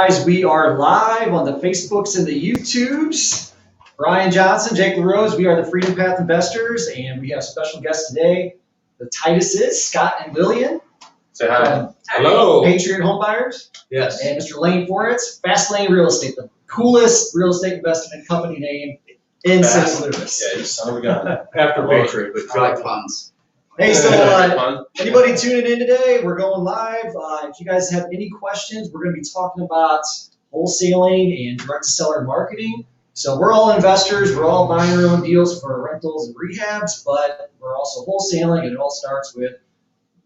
guys, we are live on the Facebooks and the YouTubes. Brian Johnson, Jake LaRose, we are the Freedom Path Investors, and we have special guests today, the Tituses, Scott and Lillian. Say hi. Hello. Patriot Home Buyers. Yes. And Mr. Lane Forhetz, Fast Lane Real Estate, the coolest real estate investment company name in St. Louis. Yeah, you son of a gun. After Patriot, but I like puns. Hey, so anybody tuning in today, we're going live. If you guys have any questions, we're going to be talking about wholesaling and direct seller marketing. So we're all investors. We're all buying our own deals for rentals and rehabs, but we're also wholesaling, and it all starts with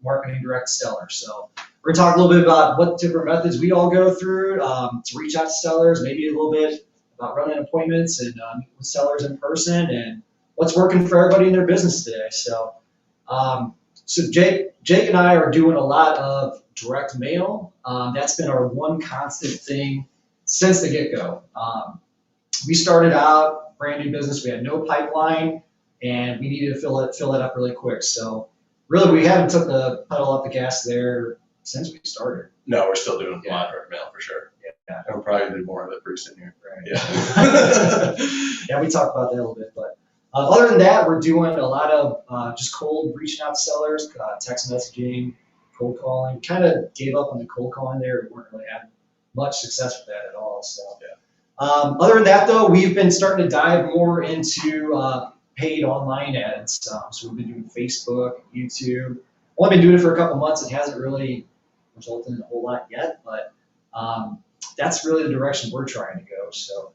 marketing direct sellers. So we're going to talk a little bit about what different methods we all go through to reach out to sellers, maybe a little bit about running appointments and meeting with sellers in person, and what's working for everybody in their business today. So Jake and I are doing a lot of direct mail. That's been our one constant thing since the get-go. We started out brand new business. We had no pipeline, and we needed to fill it up really quick. So really, we haven't took the pedal off the gas there since we started. No, we're still doing a lot of direct mail for sure. Yeah. And we'll probably do more of it pretty soon here. Right. Yeah. Yeah, we talked about that a little bit, but other than that, we're doing a lot of just cold reaching out to sellers, text messaging, cold calling. Kind of gave up on the cold calling there. We weren't really having much success with that at all. So, other than that, though, we've been starting to dive more into paid online ads. So we've been doing Facebook, YouTube. Only been doing it for a couple months. It hasn't really resulted in a whole lot yet, but that's really the direction we're trying to go. So.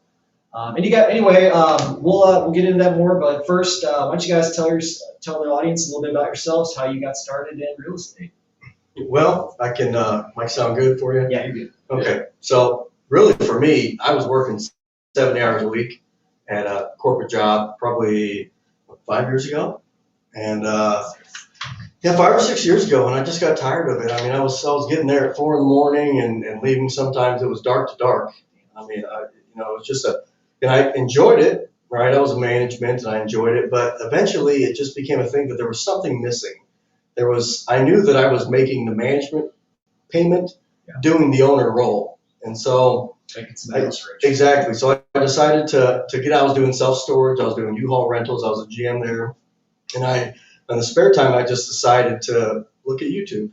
We'll get into that more, but first, why don't you guys tell the audience a little bit about yourselves, how you got started in real estate? Well, I can, might sound good for you? Yeah, you're good. Okay, so really for me, I was working 70 hours a week at a corporate job probably 5 years ago. And 5 or 6 years ago, and I just got tired of it. I mean, I was getting there at 4 in the morning and leaving sometimes it was dark to dark. I mean, it was just and I enjoyed it, right? I was in management and I enjoyed it, but eventually it just became a thing that there was something missing. I knew that I was making the management payment, doing the owner role. And so, exactly. So I decided to get out. I was doing self-storage. I was doing U-Haul rentals. I was a GM there. And in the spare time, I just decided to look at YouTube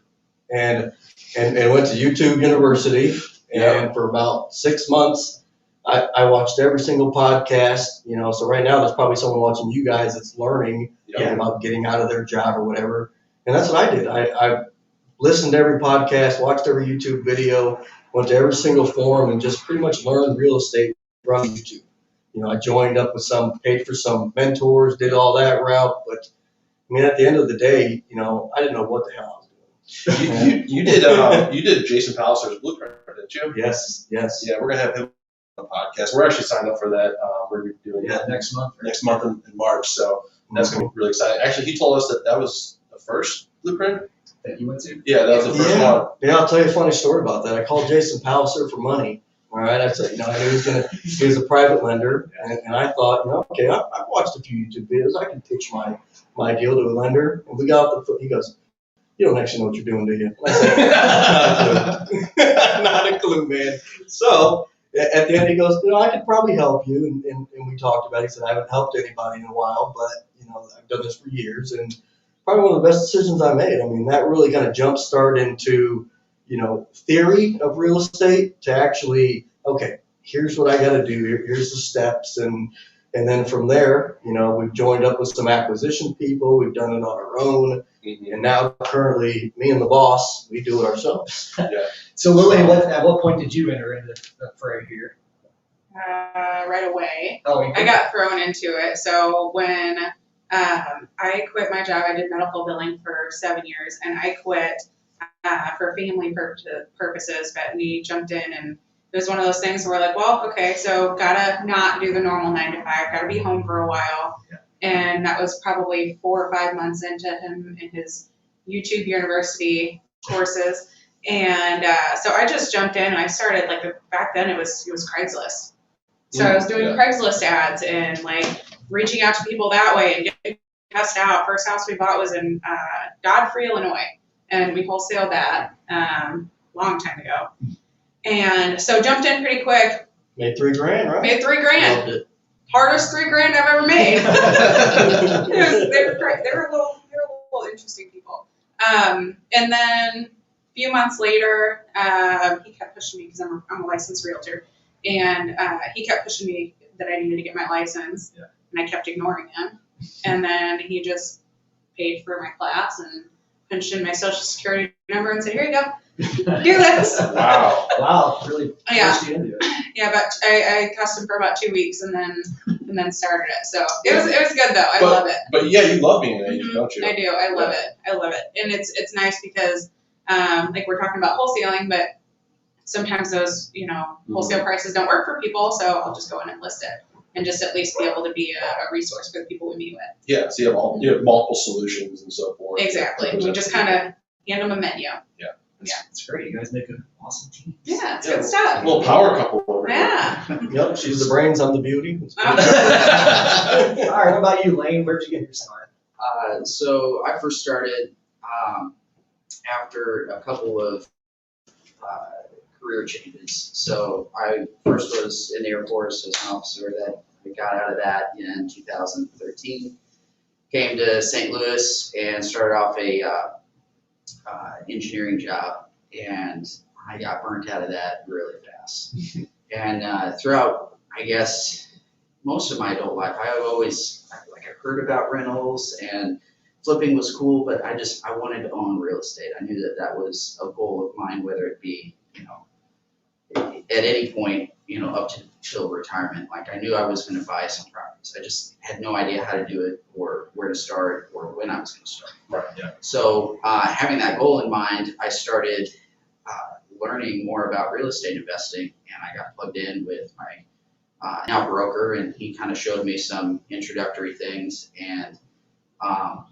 and went to YouTube University. And for about 6 months, I watched every single podcast, so right now there's probably someone watching you guys that's learning about getting out of their job or whatever. And that's what I did. I listened to every podcast, watched every YouTube video, went to every single forum and just pretty much learned real estate from YouTube. I joined up with paid for some mentors, did all that route. But I mean, at the end of the day, I didn't know what the hell I was doing. You did Jason Palliser's Blueprint, didn't you? Yes. Yeah, we're going to have him on the podcast. We're actually signed up for that. We're going to be doing it next month. Next month in March. So that's going to be really exciting. Actually, he told us that was the first Blueprint that you went to? Yeah, that was the first one. Yeah, I'll tell you a funny story about that. I called Jason Palliser for money. All right, I said, I knew he was a private lender, and I thought, okay, I've watched a few YouTube videos. I can pitch my deal to a lender. And we got off the phone. He goes, "You don't actually know what you're doing, do you?" And I said, not a clue, man. So at the end, he goes, I could probably help you. And we talked about it. He said, I haven't helped anybody in a while, but, I've done this for years. And probably one of the best decisions I made. I mean, that really kind of jumpstarted into, theory of real estate to actually, okay, here's what I got to do. Here's the steps. And then from there, we've joined up with some acquisition people. We've done it on our own. Mm-hmm. And now currently, me and the boss, we do it ourselves. So Lillian, at what point did you enter into the fray here? Right away. Oh, I got thrown into it. So when I quit my job, I did medical billing for 7 years, and I quit for family purposes, but we jumped in, and it was one of those things where we're like, well, okay, so gotta not do the normal 9 to 5, gotta be home for a while. Yeah. And that was probably 4 or 5 months into him in his YouTube University courses. And so I just jumped in and I started, back then it was Craigslist. So I was doing Craigslist ads and reaching out to people that way and getting tested out. First house we bought was in Godfrey, Illinois, and we wholesaled that long time ago. And so jumped in pretty quick, Made $3,000, right? made $3,000. Loved it. Hardest $3,000 I've ever made. They were great. They were a little interesting people. And then a few months later, he kept pushing me because I'm a licensed realtor, and he kept pushing me that I needed to get my license, and I kept ignoring him. And then he just paid for my class and punched in my social security number and said, "Here you go, do this." Wow. Wow, really Yeah. pushed you into it. Yeah, but I cussed him for about 2 weeks and then started it. So it was good though. I love it. But yeah, you love being an agent, don't you? I do. I love it. And it's nice because like we're talking about wholesaling, but sometimes those, wholesale prices don't work for people, so I'll just go in and list it and just at least be able to be a resource for the people we meet with. Yeah, so you have multiple solutions and so forth. Exactly. We just kind of hand them a menu. It's great. You guys make an awesome team. Yeah, it's good stuff. A little power couple over here. Yeah. Yep, she's the brains, I'm the beauty. All right, what about you, Lane? Where'd you get your start? So I first started after a couple of career changes. So I first was in the Air Force as an officer. That I got out of that in 2013. Came to St. Louis and started off a engineering job, and I got burnt out of that really fast. And throughout, I guess, most of my adult life, I heard about rentals and flipping was cool, but I wanted to own real estate. I knew that was a goal of mine, whether it be, at any point, up till retirement. Like I knew I was going to buy some properties. I just had no idea how to do it or where to start or when I was going to start. Right, yeah. So having that goal in mind, I started learning more about real estate investing, and I got plugged in with my now broker, and he kind of showed me some introductory things, and I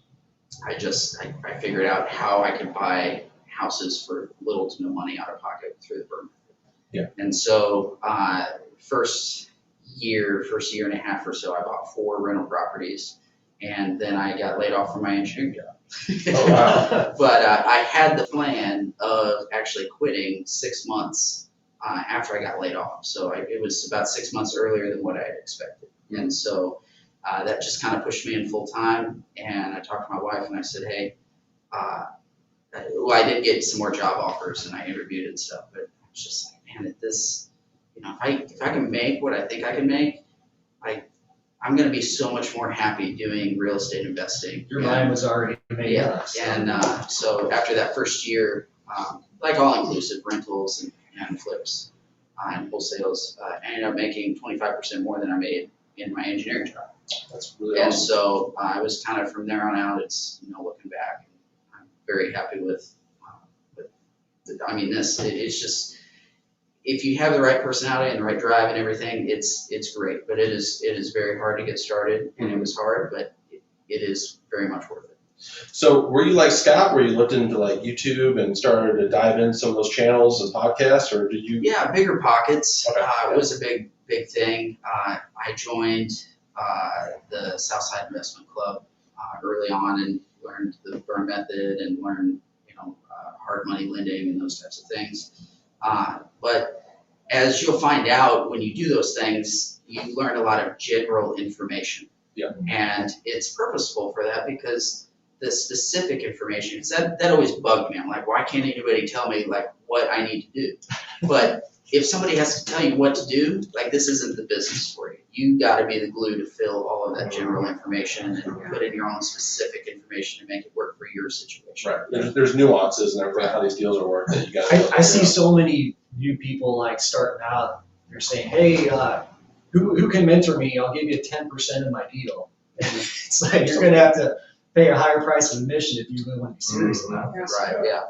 figured out how I could buy houses for little to no money out of pocket through the Burn. Yeah. And so first year and a half or so, I bought 4 rental properties, and then I got laid off from my engineering job. Oh, wow. But I had the plan of actually quitting 6 months after I got laid off. So it was about 6 months earlier than what I had expected. And so that just kind of pushed me in full time. And I talked to my wife and I said, hey, I did get some more job offers and I interviewed and stuff, but I was just like, man, at this, if I can make what I think I can make, I'm going to be so much more happy doing real estate investing. Your mind was already made Yeah, up. and so after that first year, like all-inclusive rentals and flips and wholesales, I ended up making 25% more than I made in my engineering job. That's really And awesome. so I was kind of from there on out, it's, looking back, I'm very happy with it's just, if you have the right personality and the right drive and everything, it's great. But it is very hard to get started, and it was hard, but it is very much worth it. So were you like Scott, where you looked into like YouTube and started to dive in some of those channels and podcasts, or did you? Yeah, bigger pockets. Okay. It was a big thing. I joined the Southside Investment Club early on and learned the burn method and learned hard money lending and those types of things. But as you'll find out when you do those things, you learn a lot of general information. Yeah. And it's purposeful for that because the specific information, that always bugged me. I'm like, why can't anybody tell me like what I need to do? But if somebody has to tell you what to do, like this isn't the business for you. You got to be the glue to fill all of that general information and put in your own specific information to make it work for your situation. Right. There's nuances and everything how these deals are worked that you got. I see so many new people like starting out. They're saying, "Hey, who can mentor me? I'll give you 10% of my deal." And it's like you're going to have to pay a higher price of admission if you really want to be serious about it. Right. Yeah.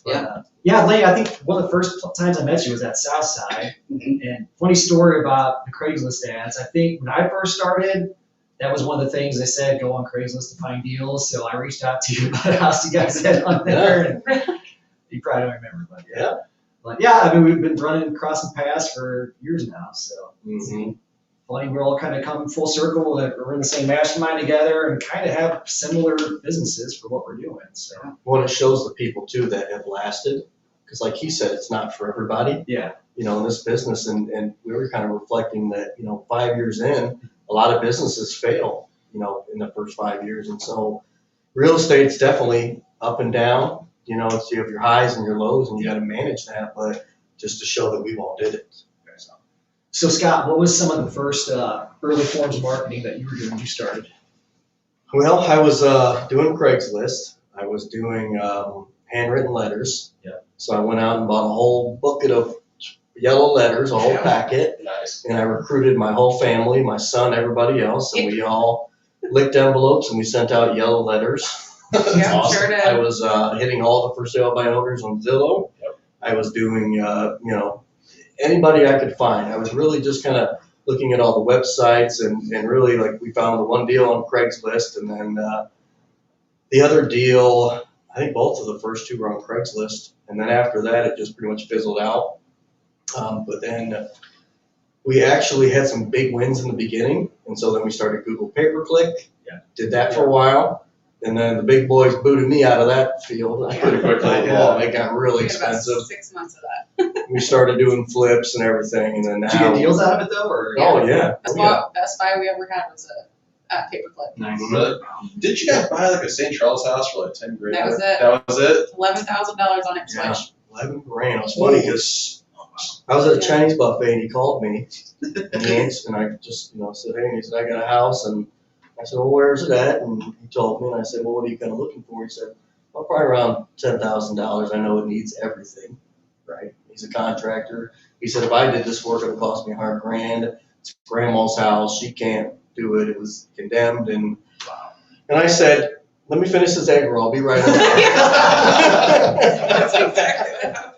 But, yeah, Lane, I think one of the first times I met you was at Southside. Mhm. And funny story about the Craigslist ads. I think when I first started, that was one of the things they said, go on Craigslist to find deals. So I reached out to you about a house you guys had on there. And you probably don't remember, but yeah. But yeah, I mean, we've been running crossing paths for years now. So Mm-hmm. funny, we're all kind of coming full circle. We're in the same mastermind together and kind of have similar businesses for what we're doing. So Well, it shows the people too that have lasted, because like he said, it's not for everybody. yeah. in this business, and we were kind of reflecting that, 5 years in, a lot of businesses fail, in the first 5 years. And so real estate's definitely up and down, it's, you have your highs and your lows, and you got to manage that, but just to show that we all did it. So Scott, what was some of the first early forms of marketing that you were doing when you started? Well, I was doing Craigslist. I was doing handwritten letters. Yeah. So I went out and bought a whole bucket of yellow letters, a whole packet, Nice. and I recruited my whole family, my son, everybody else, and we all licked envelopes and we sent out yellow letters. Yeah, awesome. sure did. I was hitting all the for sale by owners on Zillow. Yep. I was doing, anybody I could find. I was really just kind of looking at all the websites and really, like, we found the one deal on Craigslist, and then the other deal, I think both of the first two were on Craigslist, and then after that it just pretty much fizzled out. But then we actually had some big wins in the beginning, and so then we started Google pay-per-click. Yeah. Did that for a while, and then the big boys booted me out of that field. Pretty quickly, yeah. It got really We had about expensive. 6 months of that. We started doing flips and everything, and then now. Did you get deals out of it though, or? Oh yeah. Best buy we ever had was a paperclip. Nice. Really? Didn't you guys buy like a St. Charles house for like 10 grand? That was it. That was it? $11,000 on it. Yeah. 11 grand. It was funny because I was at a Chinese buffet and he called me, and I just said, hey, and he said, I got a house, and I said, well, where's it at? And he told me, and I said, well, what are you kind of looking for? He said, well, probably around $10,000. I know it needs everything, right? He's a contractor. He said, if I did this work, it would cost me $100,000. It's grandma's house. She can't do it. It was condemned. And I said, let me finish this egg roll. I'll be right over there. That's exactly what happened.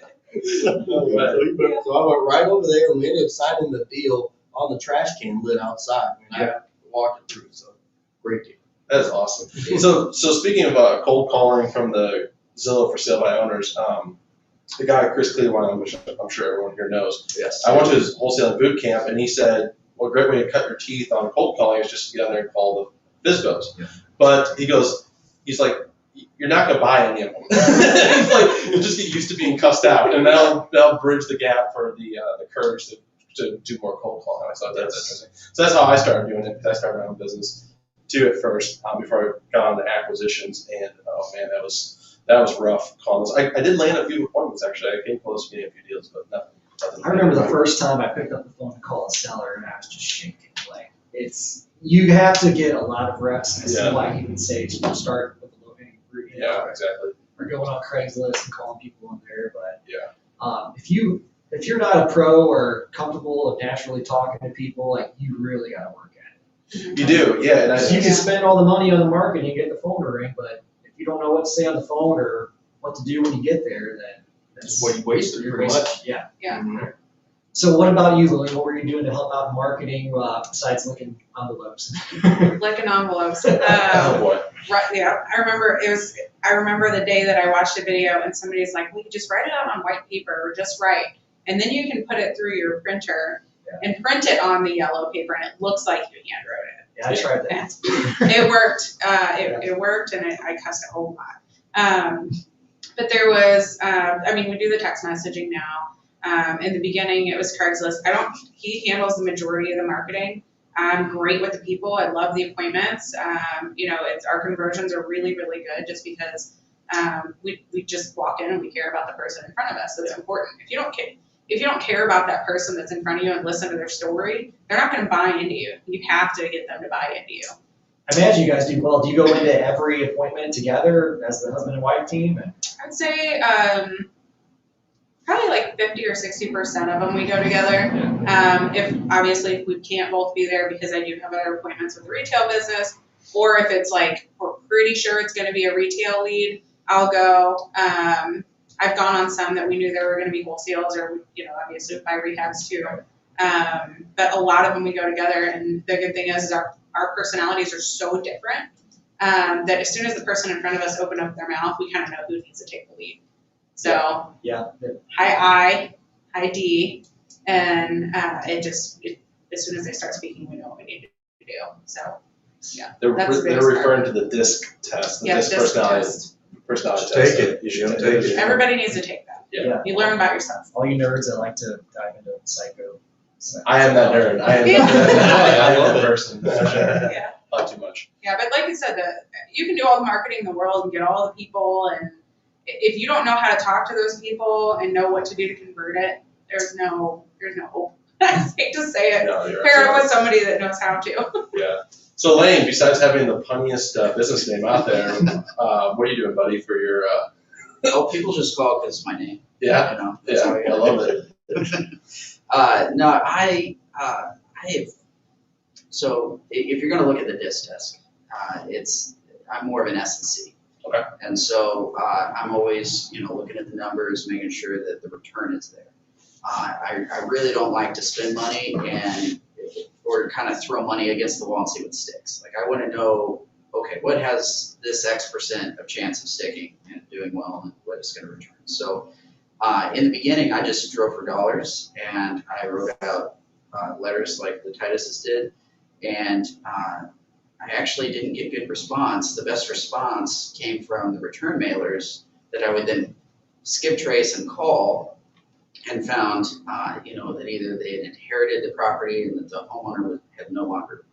So I went right over there, and we ended up signing the deal on the trash can lid outside. I walked it through. So great deal. That is awesome. So speaking of cold calling from the Zillow for sale by owners, the guy Chris Cleveland, which I'm sure everyone here knows, Yes. I went to his wholesaling boot camp, and he said, well, a great way to cut your teeth on cold calling is just to get out there and call the FSBOs. Yeah. But he's like, you're not going to buy any of them. He's like, you'll just get used to being cussed out, and that'll bridge the gap for the courage to do more cold calling. I thought that's interesting. So that's how I started doing it, because I started my own business too at first, before I got on to acquisitions, and oh man, that was rough calling those. I did land a few appointments actually. I came close to getting a few deals, but nothing. I remember the first time I picked up the phone to call a seller, and I was just shaking. Like, you have to get a lot of reps, and I see why he would say start with the low hanging fruit. Yeah, exactly. Or going on Craigslist and calling people in there, but yeah. If you're not a pro or comfortable of naturally talking to people, like, you really got to work at it. You do, yeah. And You can spend all the money on the marketing and get the phone to ring, but if you don't know what to say on the phone or what to do when you get there, then that's what you wasted you're pretty much. Yeah. Yeah. Mm-hmm. So what about you, Lillian? What were you doing to help out in marketing besides looking envelopes? Licking envelopes. oh boy. Right, yeah, I remember the day that I watched a video and somebody's like, well, you just write it out on white paper, or just write, and then you can put it through your printer and print it on the yellow paper, and it looks like you hand wrote it. Yeah, I tried that. It worked. It worked, and I cussed a whole lot. But there was, we do the text messaging now. In the beginning, it was Craigslist. He handles the majority of the marketing. I'm great with the people. I love the appointments. Our conversions are really, really good, just because we just walk in and we care about the person in front of us. So it's important. If you don't care about that person that's in front of you and listen to their story, they're not going to buy into you. You have to get them to buy into you. I imagine you guys do well. Do you go into every appointment together as the husband and wife team? I'd say probably like 50 or 60% of them we go together. If we can't both be there, because I do have other appointments with the retail business, or if it's like we're pretty sure it's going to be a retail lead, I'll go. I've gone on some that we knew there were going to be wholesales, or obviously buy rehabs too. But a lot of them we go together, and the good thing is our personalities are so different that as soon as the person in front of us open up their mouth, we kind of know who needs to take the lead. So high I, high D, and as soon as they start speaking, we know what we need to do. So They're that's referring to the DISC test, the DISC personality test. Take it. You should take it. Everybody needs to take that. Yeah. You learn about yourself. All you nerds that like to dive into psycho. I am that nerd. I love the person. For sure. Yeah. Not too much. Yeah, but like you said, you can do all the marketing in the world and get all the people, and if you don't know how to talk to those people and know what to do to convert it, there's no hope. I hate to say it. No, you're Pair up absolutely with somebody that knows how to. right. Yeah. So Lane, besides having the punniest business name out there, what are you doing, buddy, for your? Oh, people just call because it's my name. Yeah. You know, that's Yeah. how we I got love it. No, I have. So if you're going to look at the disc test, I'm more of an S&C. Okay. And so I'm always, looking at the numbers, making sure that the return is there. I really don't like to spend money or kind of throw money against the wall and see what sticks. Like I want to know, okay, what has this X% of chance of sticking and doing well, and what is going to return. So in the beginning, I just drove for dollars, and I wrote out letters like the Tituses did, and I actually didn't get good response. The best response came from the return mailers that I would then skip trace and call, and found that either they had inherited the property and that the homeowner had no longer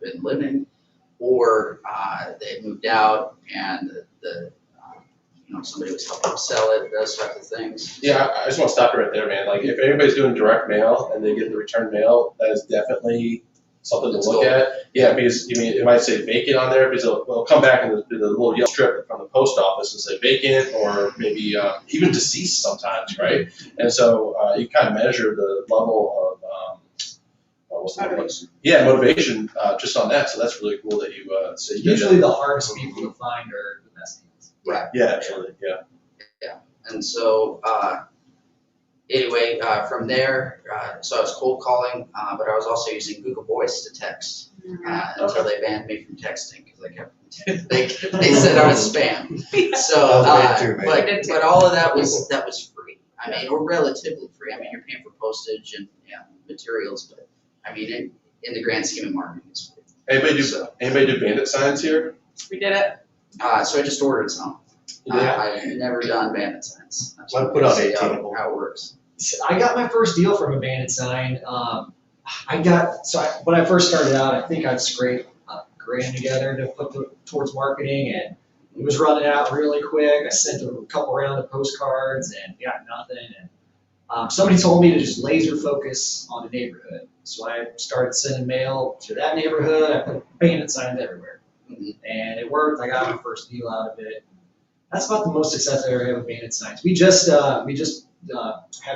been living, or they had moved out and somebody was helping them sell it, those types of things. Yeah, I just want to stop you right there, man. Like, if anybody's doing direct mail and they get the return mail, that is definitely something to look at. Yeah, because it might say vacant on there, because they'll come back and do the little yellow strip from the post office and say vacant, or maybe even deceased sometimes, right? And so you kind of measure the level of what's the word? Motivation. Yeah, motivation just on that. So that's really cool that you say you did Usually that. the hardest people to find are the best deals. Right. Yeah, absolutely. Yeah. And so anyway, from there, so I was cold calling, but I was also using Google Voice to text until they banned me from texting because I kept they said I was spam. So, That was bad too, man. but all of that was free. I mean, or relatively free. I mean, you're paying for postage and materials, but I mean, in the grand scheme of marketing, it's free. Anybody do bandit signs here? We did it. So I just ordered some. I've never done bandit signs. I'll put on See 18. how it works. I got my first deal from a bandit sign. When I first started out, I think I'd scraped $1,000 together to put towards marketing, and it was running out really quick. I sent a couple round of postcards and got nothing. And somebody told me to just laser focus on the neighborhood. So I started sending mail to that neighborhood. I put bandit signs everywhere, and it worked. I got my first deal out of it. That's about the most success I ever had with bandit signs. We just had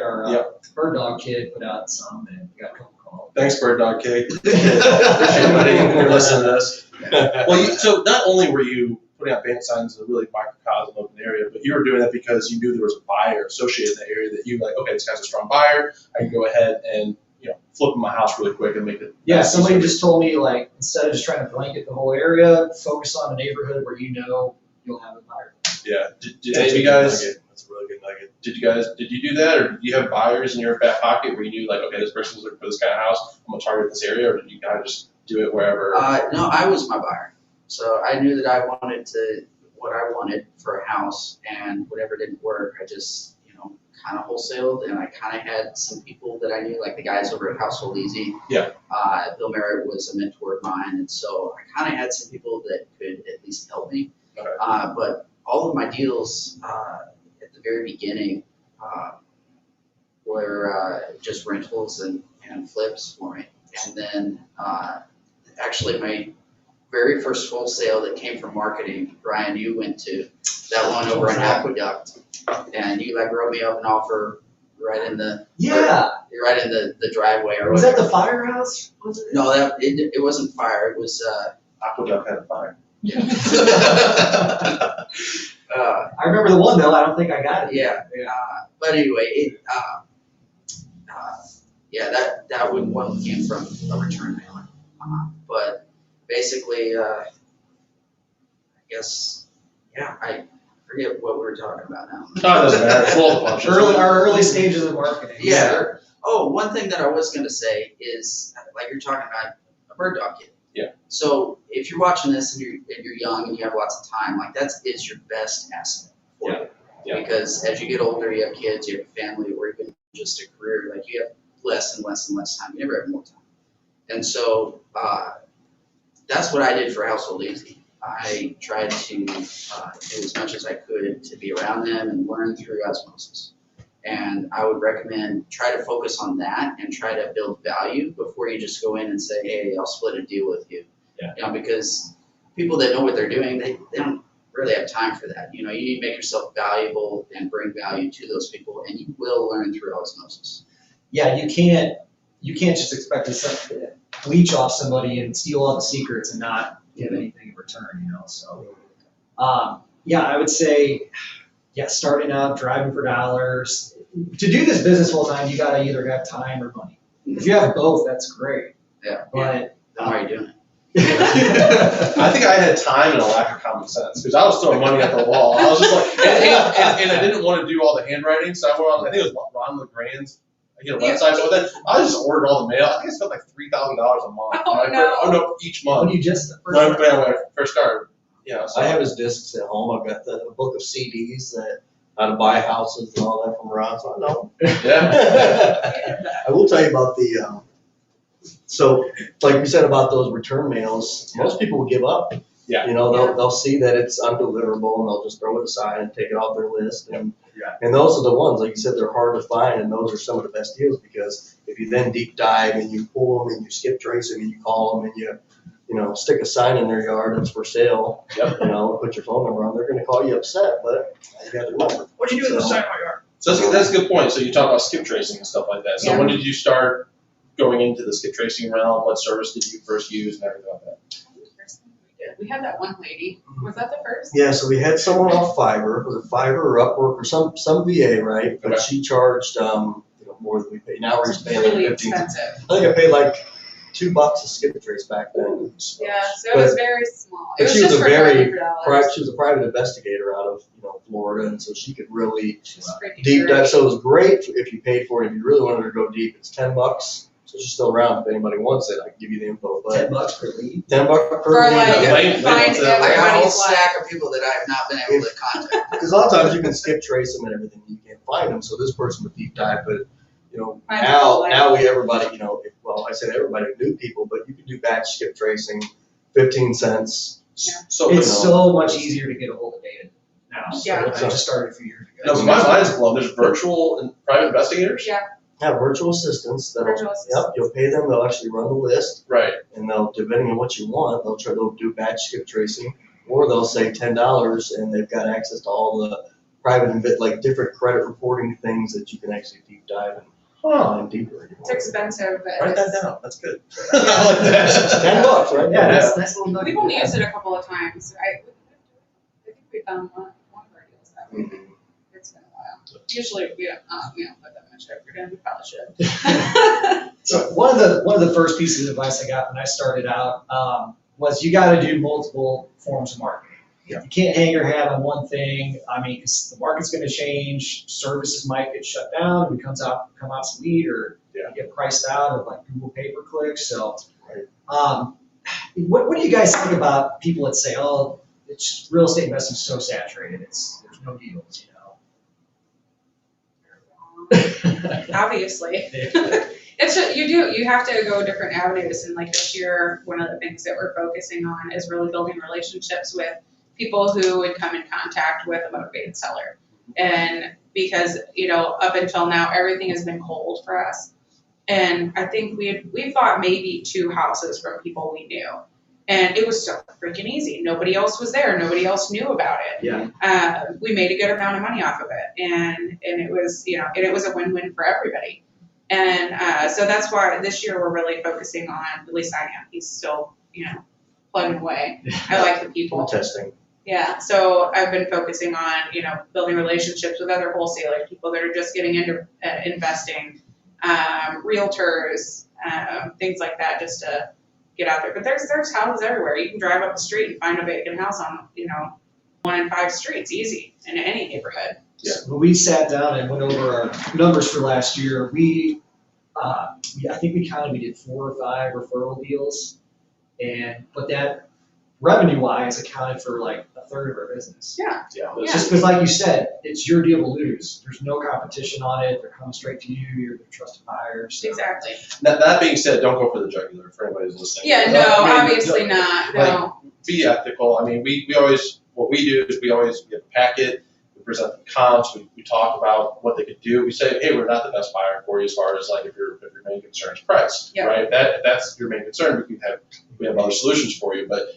our bird dog kid put out some, and we got a couple calls. Thanks, Bird Dog Cake. Appreciate it, buddy, if you're listening to this. Well, so not only were you putting out bandit signs in a really microcosm of an area, but you were doing that because you knew there was a buyer associated in that area that you were like, okay, this guy's a strong buyer. I can go ahead and flip my house really quick and make it. Yeah, somebody just told me, like, instead of just trying to blanket the whole area, focus on a neighborhood where you'll have a buyer. Yeah. Did any of you guys? That's a really good nugget. Did you do that, or did you have buyers in your back pocket where you knew, like, okay, this person's looking for this kind of house, I'm gonna target this area, or did you kind of just do it wherever? No, I was my buyer. So I knew that I wanted what I wanted for a house, and whatever didn't work, I just, kind of wholesaled, and I kind of had some people that I knew, like the guys over at Household Easy. Yeah. Bill Merritt was a mentor of mine, and so I kind of had some people that could at least help me. Okay. But all of my deals at the very beginning were just rentals and flips for me. And then actually my very first wholesale that came from marketing, Brian, you went to, that one over in Aqueduct, and you wrote me up an offer right in the the driveway or Was whatever. that the firehouse? Was it? No, it wasn't fire. It was Aqueduct had a fire. yeah. I remember the one though. I don't think I got it. Yeah. But anyway, that one came from a return mailer. But basically, I guess, I forget what we were talking about now. Oh, it doesn't matter. It's all the functions. Our early stages of marketing. Yeah. Oh, one thing that I was going to say is, like you're talking about a bird dog kid. Yeah. So if you're watching this and you're young and you have lots of time, like that is your best asset. For you. Yeah. Because as you get older, you have kids, you have a family, or even just a career, like you have less and less and less time. You never have more time. And so that's what I did for Household Easy. I tried to do as much as I could to be around them and learn through osmosis. And I would recommend try to focus on that and try to build value before you just go in and say, hey, I'll split a deal with you. Yeah. You know, because people that know what they're doing, they don't really have time for that. You know, you need to make yourself valuable and bring value to those people, and you will learn through osmosis. Yeah, you can't just expect to leech off somebody and steal all the secrets and not get anything in return, you know, so. Yeah, I would say, yeah, starting out, driving for dollars. To do this business full time, you gotta either have time or money. If you have both, that's great. Yeah. But. Then why are you doing it? I think I had time and a lack of common sense because I was throwing money at the wall. I was just like, and I didn't want to do all the handwriting, so I went on. I think it was Ron LeGrand's website. So then I just ordered all the mail. I think I spent like $3,000 a month. Oh, no, each When month. you just. When I first started, you know. So I have his discs at home. I've got the book of CDs that how to buy houses and all that from Ron, so I know. Yeah. I will tell you about the, so like we said about those return mails, most people will give up. Yeah. You know, they'll see that it's undeliverable and they'll just throw it aside and take it off their list. And Yeah. and those are the ones, like you said, they're hard to find, and those are some of the best deals because if you then deep dive and you pull them and you skip trace them and you call them and you know, stick a sign in their yard that's for sale, Yep. you know, put your phone number on, they're gonna call you upset, but you got their number. What do you do with the sign in my yard? So that's a good point. So you talk about skip tracing and stuff like that. So Yeah. when did you start going into the skip tracing realm? What service did you first use and everything like that? We had that one lady. Was that the first? Yeah, so we had someone off Fiverr, was it Fiverr or Upwork or some VA, right? But Okay. she charged, you know, more than we pay. Now we're It's just paying like really 15. expensive. I think I paid like $2 a skip trace back then. Yeah, so it was very small. It But was she was just a for very $500. She was a private investigator out of, you know, Florida, and so she could really She's freaking deep great. dive. So it was great if you paid for it. If you really wanted to go deep, it's $10. So she's still around. If anybody wants it, I can give you the info. But $10 per lead. $10 per For lead. like, Yeah. find I got a whole everybody's life. stack of people that I have not been able to contact. Because a lot of times you can skip trace them and everything, you can't find them. So this person would deep dive, but you know, Find the whole now everybody, you know, well, I said everybody, new people, but you can do batch skip tracing, 15 cents. Yeah. So It's No. so much easier to get a hold of data now. So Yeah. I just started a few years ago. no, but my mind's blown. There's virtual and private investigators. Yeah, Have virtual assistants that'll, Virtual assistants. yep, you'll pay them, they'll actually run the list, Right. and they'll, depending on what you want, they'll do batch skip tracing, or they'll say $10 and they've got access to all the private and like different credit reporting things that you can actually deep dive and find deeper. it's expensive, but Write that it's- down. That's good. I like that. $10, right? Yeah, that's a nice little nugget. we've only used it a couple of times. I think we found one of our deals that way. Mhm. It's been a while. Usually we don't put that much effort in. We probably should. So one of the first pieces of advice I got when I started out was you got to do multiple forms of marketing. Yeah. You can't hang your hat on one thing. I mean, 'cause the market's going to change. Services might get shut down. It come obsolete, or Yeah. get priced out of like Google pay-per-click. So, Right. what do you guys think about people that say, "Oh, it's real estate investing is so saturated. There's no deals," you know? Obviously. Yeah. It's just, you have to go different avenues, and like this year, one of the things that we're focusing on is really building relationships with people who would come in contact with a motivated seller. And because, up until now, everything has been cold for us. And I think we bought maybe 2 houses from people we knew. And it was so freaking easy. Nobody else was there. Nobody else knew about it. Yeah. We made a good amount of money off of it. And it was, and it was a win-win for everybody. And so that's why this year we're really focusing on, at least I am, he's still, plugging away. I like the We're people. testing. Yeah, so I've been focusing on, building relationships with other wholesalers, people that are just getting into investing, realtors, things like that, just to get out there. But there's houses everywhere. You can drive up the street and find a vacant house on, 1 in 5 streets, easy, in any neighborhood. Yeah. When we sat down and went over our numbers for last year, I think we did 4 or 5 referral deals, but that revenue-wise accounted for like a third of our business. Yeah. Yeah. It's just because, like you said, it's your deal to lose. There's no competition on it. They're coming straight to you. You're the trusted buyer. So. Exactly. That being said, don't go for the jugular for anybody who's listening. Yeah, no, I mean, obviously not, no. Be ethical. I mean, we always, what we do is we always get a packet, we present the comps, we talk about what they could do. We say, hey, we're not the best buyer for you as far as like if your main concern is price, Yeah. right? If that's your main concern, we have other solutions for you. But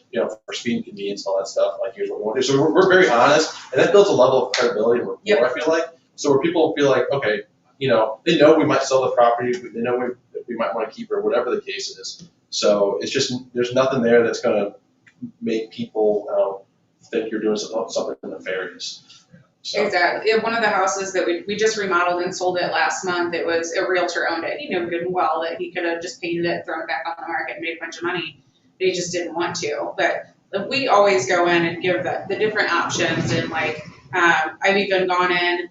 for speed and convenience and all that stuff, like here's what we want to do. So we're very honest, and that builds a level of credibility and rapport. Yep. I feel like where people feel like, okay, they know we might sell the property, they know we might want to keep it, or whatever the case is. So it's just there's nothing there that's going to make people think you're doing something nefarious. So. Exactly. Yeah, one of the houses that we just remodeled and sold it last month, it was a realtor owned it. He knew good and well that he could have just painted it, thrown it back on the market, and made a bunch of money. But he just didn't want to. But we always go in and give the different options. And like, I've even gone in,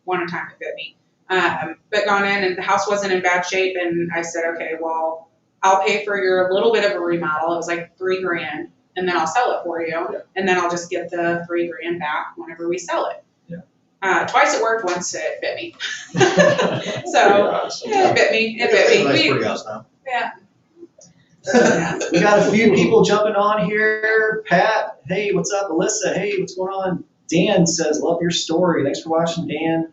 one time it bit me, but gone in and the house wasn't in bad shape. And I said, okay, well, I'll pay for your little bit of a remodel. It was like $3,000. And then I'll sell it for you. Yeah. And then I'll just get the $3,000 back whenever we sell it. Yeah. Twice it worked, once it bit me. So, Yeah. it bit me. It bit me. Nice pretty house now. Yeah. We got a few people jumping on here. Pat, hey, what's up? Alyssa, hey, what's going on? Dan says, love your story. Thanks for watching, Dan.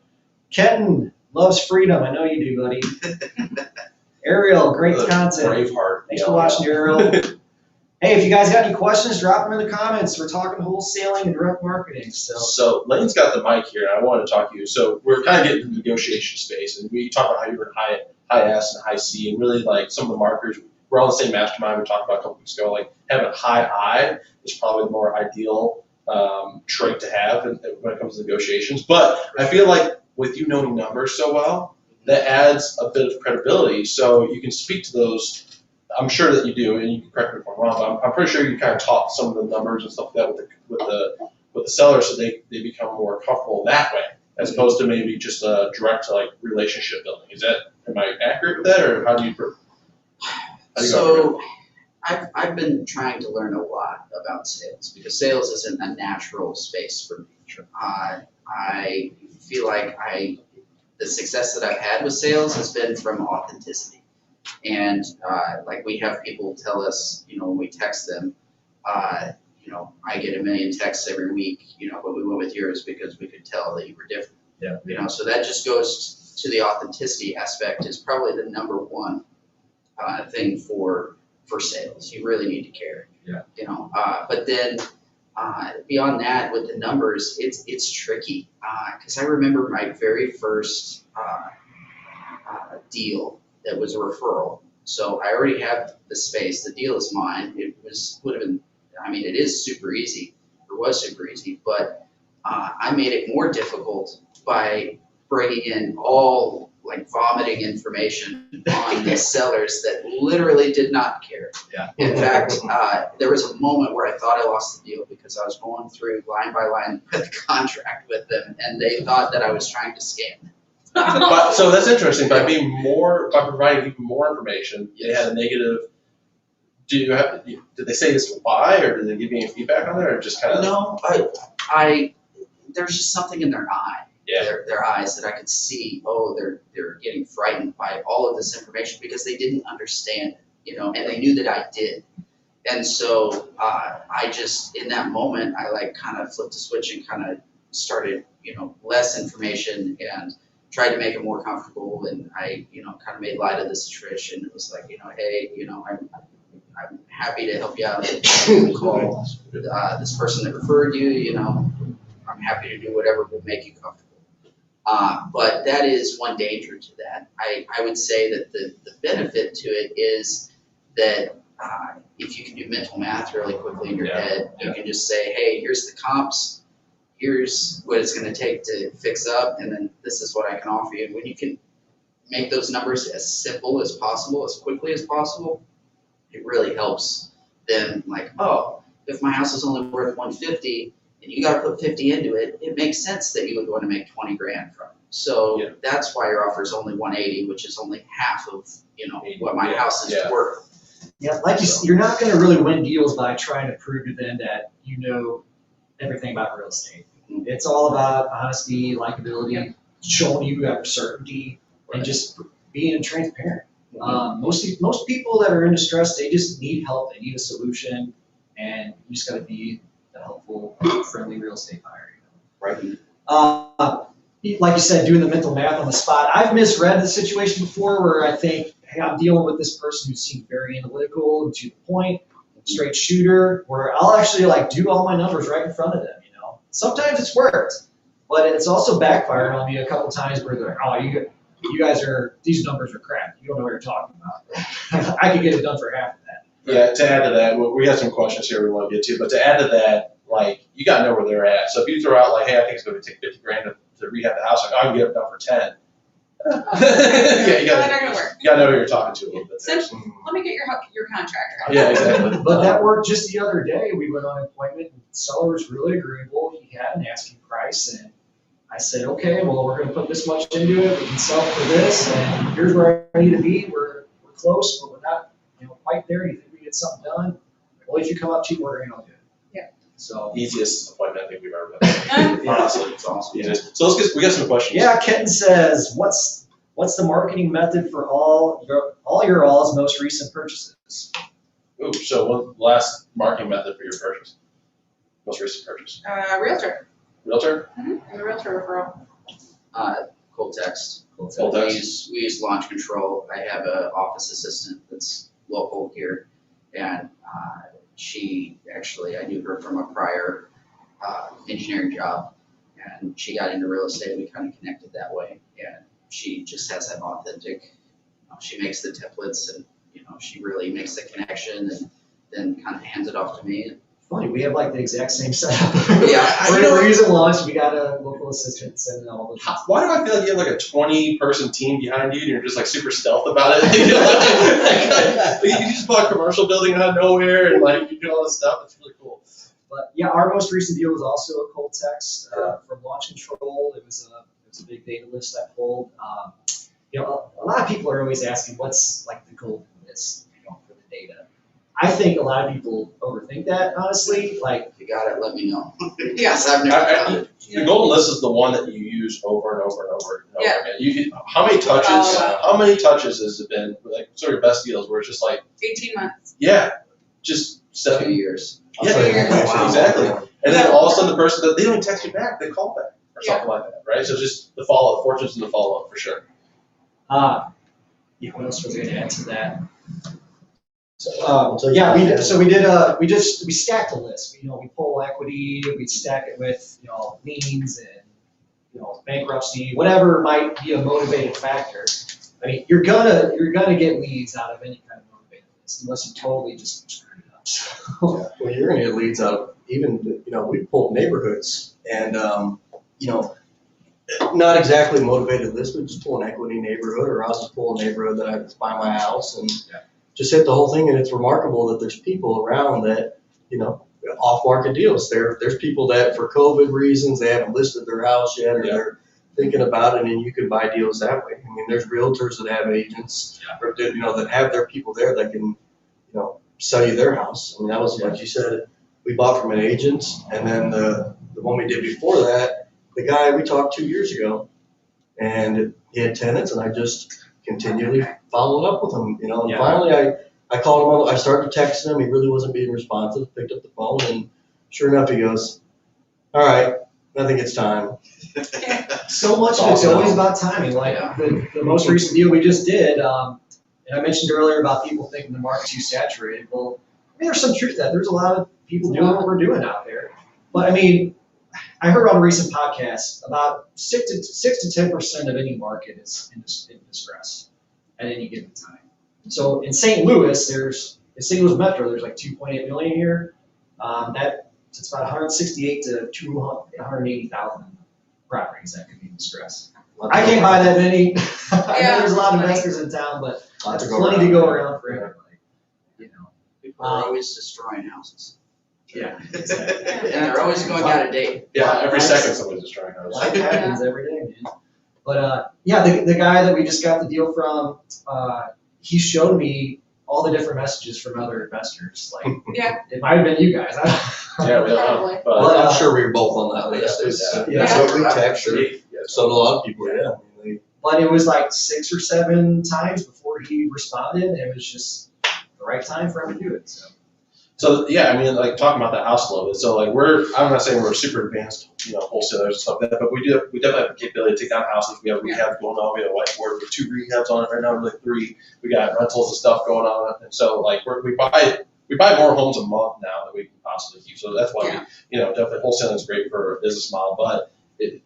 Kenton loves freedom. I know you do, buddy. Ariel, great content. Braveheart. Thanks for watching, Ariel. Hey, if you guys got any questions, drop them in the comments. We're talking wholesaling and direct marketing. So Lane's got the mic here, and I want to talk to you. So we're kind of getting into the negotiation space, and we talk about how you were in high S and high C, and really like some of the markers. We're on the same mastermind we talked about a couple weeks ago. Like having a high I is probably the more ideal trait to have when it comes to negotiations. But I feel like with you knowing numbers so well, that adds a bit of credibility. So you can speak to those. I'm sure that you do, and you can correct me if I'm wrong, but I'm pretty sure you kind of taught some of the numbers and stuff like that with the sellers, so they become more comfortable that way, as opposed to maybe just a direct like relationship building. Am I accurate with that, or how do you go? So I've been trying to learn a lot about sales because sales isn't a natural space for me. Sure. I feel like the success that I've had with sales has been from authenticity. And like we have people tell us, when we text them, I get 1 million texts every week, but we went with yours because we could tell that you were different. Yeah. So that just goes to the authenticity aspect is probably the number one thing for sales. You really need to care. Yeah. But then beyond that, with the numbers, it's tricky because I remember my very first deal that was a referral. So I already have the space. The deal is mine. It is super easy. It was super easy, but I made it more difficult by bringing in all like vomiting information on the sellers that literally did not care. Yeah. In fact, there was a moment where I thought I lost the deal because I was going through line by line the contract with them, and they thought that I was trying to scam them. But, so that's interesting. By providing even more information, they had a negative. Did they say this was why, or did they give you any feedback on it, or just kind of? No, there's just something in their eye. Yeah. Their eyes that I could see. Oh, they're getting frightened by all of this information because they didn't understand it, and they knew that I did. And so I just in that moment I like kind of flipped a switch and kind of started, less information and tried to make it more comfortable, and I, kind of made light of this Trish, and it was like, hey, I'm happy to help you out. Call this person that referred you, I'm happy to do whatever will make you comfortable. But that is one danger to that. I would say that the benefit to it is that if you can do mental math really quickly in your head, you can just say, hey, here's the comps. Here's what it's going to take to fix up, and then this is what I can offer you. And when you can make those numbers as simple as possible, as quickly as possible, it really helps them. Like, oh, if my house is only worth 150 and you got to put 50 into it, it makes sense that you would want to make 20 grand from it. So that's why your offer is only 180, which is only half of what my house is worth. Yeah, you're not going to really win deals by trying to prove to them that you know everything about real estate. It's all about honesty, likability, showing you have certainty, and just being transparent. Most people that are in distress, they just need help. They need a solution, and you just got to be the helpful, friendly real estate buyer. Right. Like you said, doing the mental math on the spot. I've misread the situation before where I think, hey, I'm dealing with this person who seems very analytical and to the point, straight shooter, where I'll actually do all my numbers right in front of them. Sometimes it's worked, but it's also backfired on me a couple times where they're like, oh, you guys these numbers are crap. You don't know what you're talking about. I could get it done for half of that. Yeah, to add to that, we have some questions here we want to get to, but to add to that, you got to know where they're at. So if you throw out hey, I think it's going to take $50,000 to rehab the house, I can get it done for 10. Yeah, you got to know who you're talking to a little bit. Let me get your contractor. Yeah, exactly. But that worked just the other day. We went on an appointment, and the seller was really agreeable. He had an asking price, and I said, okay, well, we're going to put this much into it. We can sell for this, and here's where I need to be. We're close, but we're not quite there. You think we can get something done? Well, if you come up cheap, we're going to do it. Yeah. So easiest appointment I think we've ever done. Honestly, it's awesome. Yeah. So we got some questions. Yeah, Kenton says, what's the marketing method for all your all's most recent purchases? Ooh, so what's the last marketing method for your purchase? Most recent purchase? Realtor. Realtor? Mm-hmm. A realtor referral. Cold text. Cold text. We use launch control. I have an office assistant that's local here, and I knew her from a prior engineering job, and she got into real estate. We kind of connected that way, and she just has that authentic. She makes the templates, and she really makes the connection, and then kind of hands it off to me. Funny, we have the exact same setup. Yeah, we're using launch. We got a local assistant sending all the. Why do I feel like you have a 20-person team behind you and you're just super stealth about it? You just bought a commercial building out of nowhere and you do all this stuff. It's really cool. But yeah, our most recent deal was also a cold text from Launch Control. It was a big data list I pulled. A lot of people are always asking what's the golden list for the data. I think a lot of people overthink that, honestly. If you got it, let me know. Yes, I've never done it. The golden list is the one that you use over and over and over and over again. How many touches? Oh. How many touches has it been? Sort of your best deals where it's just 18 months. yeah, just 7 2 years. Yeah, Wow. exactly. And then all of a sudden the person they don't even text you back, they call back or something like that, right? So just the follow up, fortunes in the follow up for sure. What else was I going to add to that? We stacked a list. We pull equity, we stack it with liens and bankruptcy, whatever might be a motivating factor. I mean, you're gonna get leads out of any kind of motivated list unless you totally just screw it up. So. Well, you're gonna get leads out of even we pulled neighborhoods and not exactly motivated list, but just pull an equity neighborhood, or I'll just pull a neighborhood that I just buy my house and just hit the whole thing. And it's remarkable that there's people around that, off-market deals. There's people that for COVID reasons, they haven't listed their house yet, or they're thinking about it, and you can buy deals that way. I mean, there's realtors that have agents, or that have their people there that can, sell you their house. I mean, that was like you said, we bought from an agent, and then the one we did before that, the guy we talked 2 years ago, and he had tenants, and I just continually followed up with him, and finally I called him, I started texting him, he really wasn't being responsive, picked up the phone, and sure enough, he goes, all right, I think it's time. So much of it's always about timing. The most recent deal we just did, and I mentioned earlier about people thinking the market's too saturated. Well, there's some truth to that. There's a lot of people doing what we're doing out there. But I mean, I heard on a recent podcast about 6 to 10% of any market is in distress at any given time. So in St. Louis, in St. Louis Metro, there's 2.8 million here. It's about 168 to 180,000 properties that could be in distress. I can't buy that many. I know there's a lot of investors in town, but that's plenty to go around for everybody. People are always destroying houses. Yeah, exactly. And they're always going out of date. Yeah, every second somebody's destroying houses. Life happens every day, man. But the guy that we just got the deal from, he showed me all the different messages from other investors. Like, Yeah. it might have been you guys. Yeah, we don't know. Probably. But Well, I'm sure we were both on that list. Yeah. So we texted, so a lot of people, yeah. I mean, But it was like 6 or 7 times before he responded. And it was just the right time for him to do it. So yeah, I mean, like talking about that house a little bit. So like I'm not saying we're super advanced, wholesalers and stuff like that, but we definitely have the capability to take down houses. We have rehabs going on. We have a whiteboard with 2 rehabs on it right now, really 3. We got rentals and stuff going on, and so like we buy more homes a month now than we can possibly keep. So that's why we, definitely wholesaling is great for a business model. But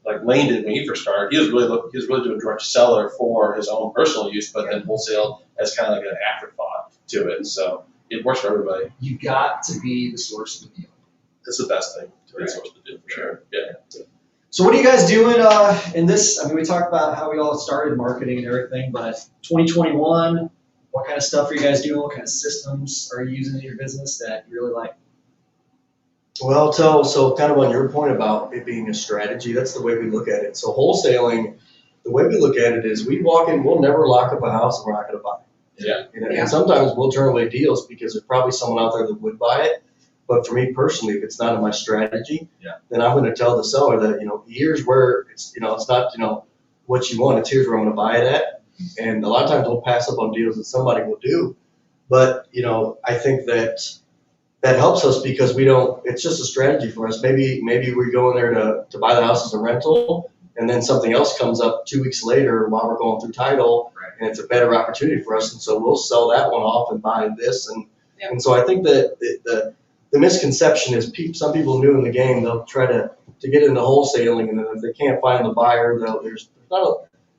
like Lane did when he first started, he was really doing direct to seller for his own personal use, but then wholesale as kind of like an afterthought to it. So it works for everybody. You got to be the source of the deal. It's the best thing to be the source of the deal for sure. Yeah. So what are you guys doing in this? I mean, we talked about how we all started marketing and everything, but 2021, what kind of stuff are you guys doing? What kind of systems are you using in your business that you really like? Well, so kind of on your point about it being a strategy, that's the way we look at it. So wholesaling, the way we look at it is we walk in, we'll never lock up a house and we're not going to buy it. Yeah. And sometimes we'll turn away deals because there's probably someone out there that would buy it. But for me personally, if it's not in my strategy, then I'm going to tell the seller that, here's where it's, it's not, what you want. It's here's where I'm going to buy it at. And a lot of times we'll pass up on deals that somebody will do. But, I think that helps us because it's just a strategy for us. Maybe we go in there to buy the house as a rental, and then something else comes up 2 weeks later while we're going through title. And it's a better opportunity for us, and so we'll sell that one off and buy this, and so I think that the misconception is some people new in the game, they'll try to get into wholesaling, and then if they can't find the buyer,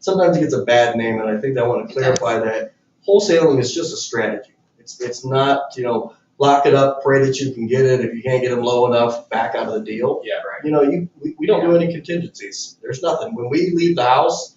sometimes it gets a bad name, and I think I want to clarify that wholesaling is just a strategy. It's not lock it up, pray that you can get it. If you can't get them low enough, back out of the deal. Yeah, right. We don't do any contingencies. There's nothing. When we leave the house,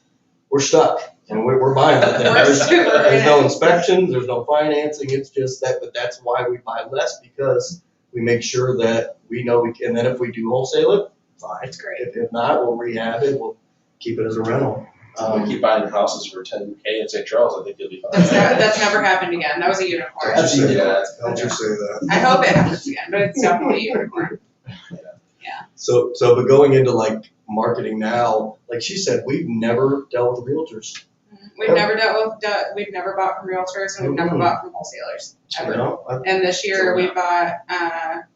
we're stuck. And we're buying that thing. There's no inspections, there's no financing, it's just that, but that's why we buy less, because we make sure that we know and then if we do wholesale it, fine. It's great. If not, we'll rehab it, we'll keep it as a rental. We keep buying houses for $10K in St. Charles, I think you'll be fine. That's never happened again. That was a unicorn. That's a unicorn. Don't you say that. I hope it happens again, but it's definitely a unicorn. So but going into like marketing now, like she said, we've never dealt with realtors. We've never we've never bought from realtors, and we've never bought from wholesalers, ever. And this year we bought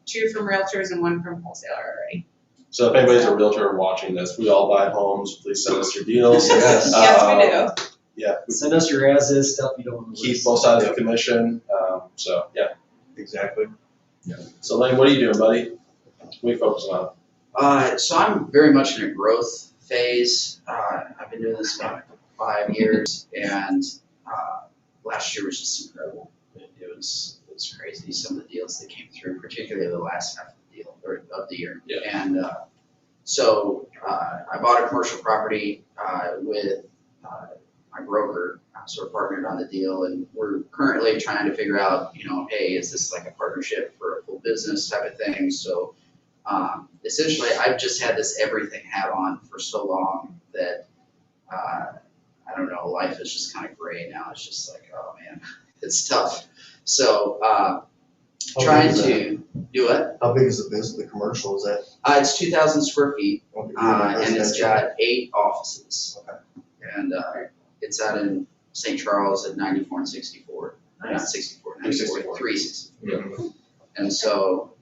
2 from realtors and 1 from wholesaler already. So if anybody's a realtor watching this, we all buy homes, please send us your deals. Yes. Yes, we do. Yeah. Send us your as-is stuff you don't want to Keep both sides of the commission. So yeah. Exactly. Yeah. So Lane, what are you doing, buddy? What are you focusing on? So I'm very much in a growth phase. I've been doing this about 5 years, and last year was just incredible. It was crazy, some of the deals that came through, particularly the last half of the deal or of the year. Yeah. And so I bought a commercial property with my broker, so we're partnered on the deal, and we're currently trying to figure out, hey, is this like a partnership for a full business type of thing? So essentially, I've just had this everything hat on for so long that I don't know, life is just kind of gray now. It's just like, oh man, it's tough. So trying to do it. How big is the business, the commercial, is that? It's 2,000 square feet, and it's got 8 offices. Okay. And it's out in St. Charles at 94 and 64. Not 64, 94, 364. Yeah. And so,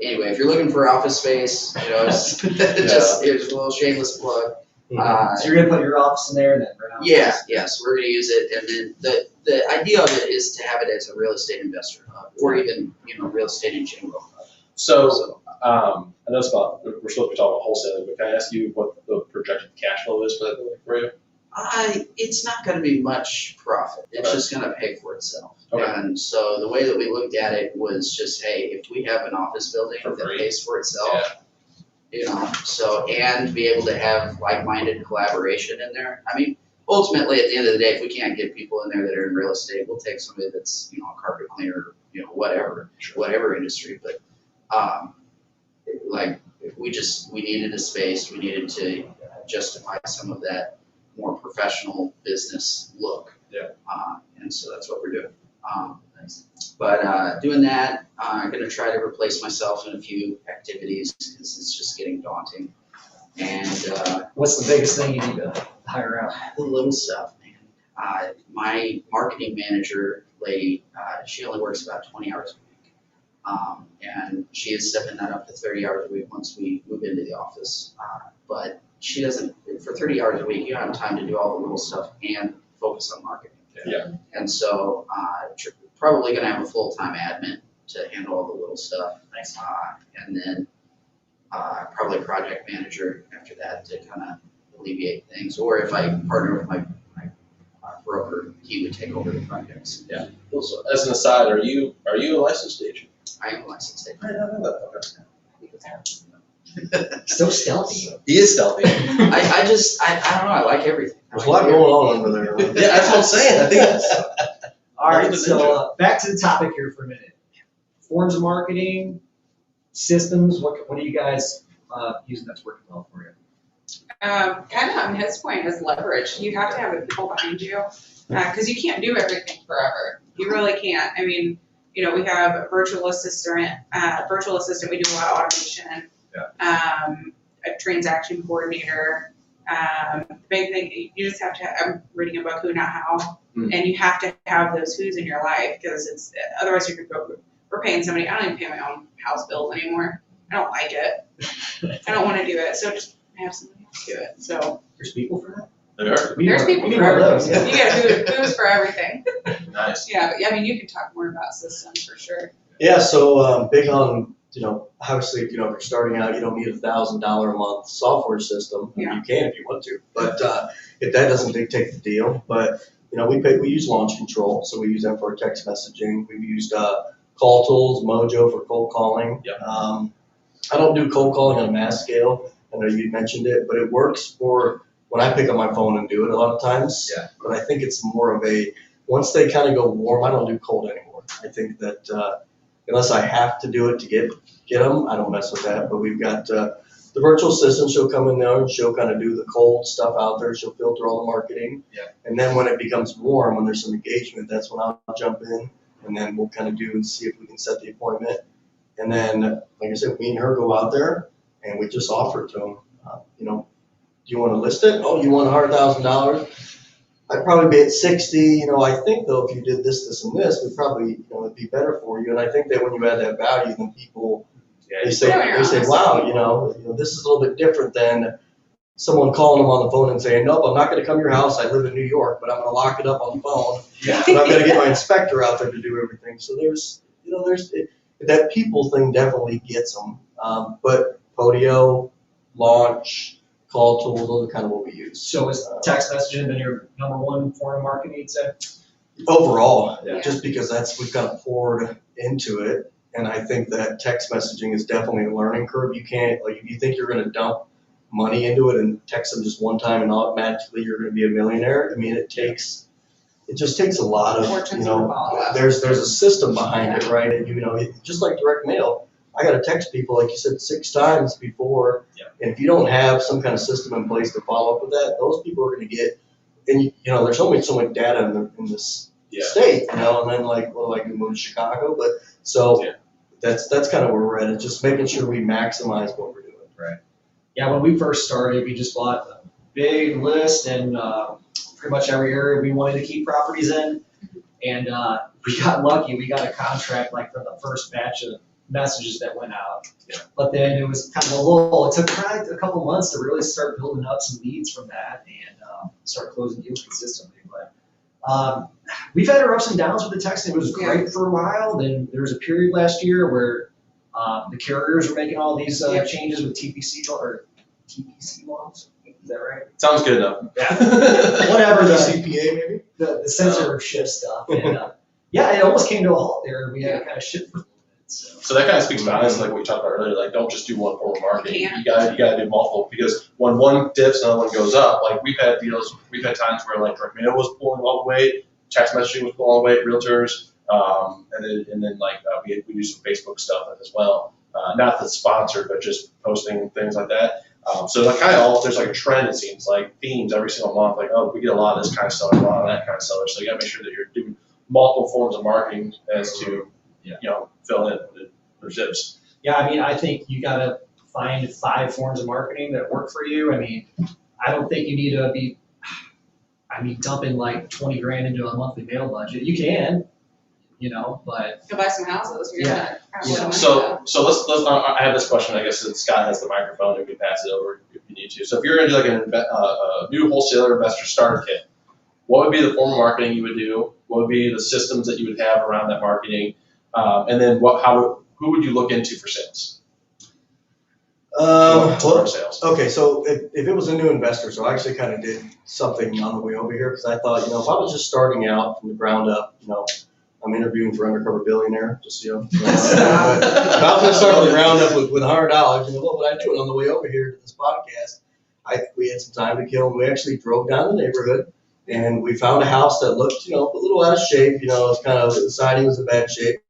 anyway, if you're looking for office space, it's just here's a little shameless plug. So you're gonna put your office in there and then rent out? Yeah, so we're gonna use it, and then the idea of it is to have it as a real estate investor hub, or even real estate in general hub. So I know it's we're supposed to be talking about wholesaling, but can I ask you what the projected cash flow is for you? It's not going to be much profit. It's just going to pay for itself. Okay. And so the way that we looked at it was just, hey, if we have an office building that pays for itself, and be able to have like-minded collaboration in there. I mean, ultimately, at the end of the day, if we can't get people in there that are in real estate, we'll take somebody that's, a carpet cleaner, whatever industry. But we needed a space, we needed to justify some of that more professional business look. Yeah. And so that's what we're doing. But doing that, I'm going to try to replace myself in a few activities because it's just getting daunting. And What's the biggest thing you need to hire out? the little stuff, man. My marketing manager lady, she only works about 20 hours a week. And she is stepping that up to 30 hours a week once we move into the office. But she doesn't, for 30 hours a week, you don't have time to do all the little stuff and focus on marketing. Yeah. And so, probably gonna have a full-time admin to handle all the little stuff. Nice. And then, probably project manager after that to kind of alleviate things. Or if I partner with my broker, he would take over the projects. Yeah. So as an aside, are you a licensed agent? I am licensed. I didn't know that. Okay. So stealthy. He is stealthy. I don't know, I like everything. There's a lot going on under there. Yeah, that's what I'm saying. I think that's. All right, Look at the so ninja. back to the topic here for a minute. Forms of marketing, systems, what are you guys using that's working well for you? Kind of on his point is leverage. You have to have the people behind you, because you can't do everything forever. You really can't. I mean, we have a virtual assistant, we do a lot of automation. Yeah. A transaction coordinator. The big thing, you just have to I'm reading a book, Who Not How, and you have to have those who's in your life, because otherwise you're going to go, we're paying somebody. I don't even pay my own house bills anymore. I don't like it. I don't want to do it, so just have somebody else do it. So There's people for that? There are. there's people for everything. You get who's for everything. Nice. Yeah, but I mean, you can talk more about systems for sure. Yeah, so big on, obviously, if you're starting out, you don't need $1,000 a month software system. Yeah. You can if you want to, but if that doesn't dictate the deal. But we use launch control, so we use that for text messaging. We've used call tools, Mojo for cold calling. Yep. I don't do cold calling on a mass scale. I know you mentioned it, but it works for when I pick up my phone and do it a lot of times. Yeah. But I think it's more of once they kind of go warm, I don't do cold anymore. I think that unless I have to do it to get them, I don't mess with that. But we've got the virtual assistant. She'll come in there and she'll kind of do the cold stuff out there. She'll filter all the marketing. Yeah. And then when it becomes warm, when there's some engagement, that's when I'll jump in and then we'll kind of do and see if we can set the appointment. And then, like I said, me and her go out there and we just offer it to them. Do you want to list it? Oh, you want $100,000? I'd probably be at 60. I think though, if you did this, this, and this, we'd probably, it'd be better for you. And I think that when you add that value, then people, they say, wow, this is a little bit different than someone calling them on the phone and saying, nope, I'm not going to come to your house. I live in New York, but I'm going to lock it up on the phone. Yeah. And I'm going to get my inspector out there to do everything. So that people thing definitely gets them. But Podio, launch, call tools, those are kind of what we use. So is text messaging been your number one form of marketing, you'd say? Overall, Yeah. just because we've kind of poured into it. And I think that text messaging is definitely a learning curve. You can't, if you think you're going to dump money into it and text them just one time and automatically you're going to be a millionaire. I mean, it just takes a lot of, there's a system behind it, right? And just like direct mail, I got to text people, like you said, 6 times before. Yeah. And if you don't have some kind of system in place to follow up with that, those people are going to get, and there's only so much data in this state, and then what do I do, move to Chicago? But so that's kind of where we're at. It's just making sure we maximize what we're doing. Right. Yeah, when we first started, we just bought a big list and pretty much every area we wanted to keep properties in. And we got lucky. We got a contract for the first batch of messages that went out. Yeah. But then it was kind of a lull. It took probably a couple months to really start building up some leads from that and start closing deals consistently. But we've had our ups and downs with the texting. It was great for a while. Then there was a period last year where the carriers were making all these changes with TPC laws. Is that right? Sounds good enough. Yeah. Whatever the CPA maybe? The censorship stuff. And it almost came to a halt there. We had to kind of shift for a little bit. So that kind of speaks volumes, like we talked about earlier. Don't just do one form of marketing. You gotta do multiple, because when one dips, another one goes up. We've had times where direct mail was pulling all the way, text messaging was pulling all the way, realtors, and then we do some Facebook stuff as well. Not that's sponsored, but just posting things like that. So there's a trend, it seems themes every single month. We get a lot of this kind of seller, a lot of that kind of seller. So you gotta make sure that you're doing multiple forms of marketing as to, Yeah. fill in their zips. Yeah, I mean, I think you gotta find 5 forms of marketing that work for you. I mean, I don't think you need to be, dumping like 20 grand into a monthly mail budget. You can, but Go buy some houses. You're Yeah. gonna have a lot of money So let's I have this question. I guess since Scott has the microphone, we can pass it over if you need to. So if you're into like a new wholesaler investor starter kit, what would be the form of marketing you would do? What would be the systems that you would have around that marketing? And then who would you look into for sales? For sales. Okay, so if it was a new investor, so I actually kind of did something on the way over here, because I thought, if I was just starting out from the ground up, I'm interviewing for Undercover Billionaire, just, but if I was gonna start from the ground up with $100, what would I do? And on the way over here to this podcast, we had some time to kill, and we actually drove down the neighborhood, and we found a house that looked, a little out of shape, it's kind of, the siding was in bad shape.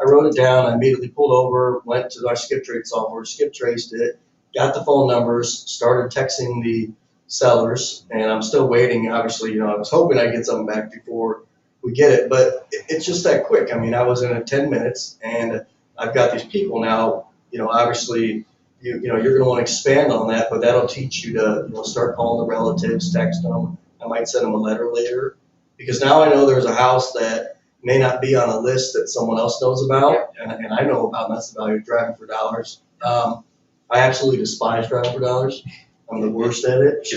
I wrote it down, I immediately pulled over, went to our skip trade software, skip traced it, got the phone numbers, started texting the sellers, and I'm still waiting, obviously, I was hoping I'd get something back before we get it, but it's just that quick. I mean, I was in it 10 minutes, and I've got these people now, obviously, you're gonna wanna expand on that, but that'll teach you to, start calling the relatives, text them. I might send them a letter later, because now I know there's a house that may not be on a list that someone else knows about, and I know about, and that's the value of driving for dollars. I absolutely despise driving for dollars. I'm the worst at it.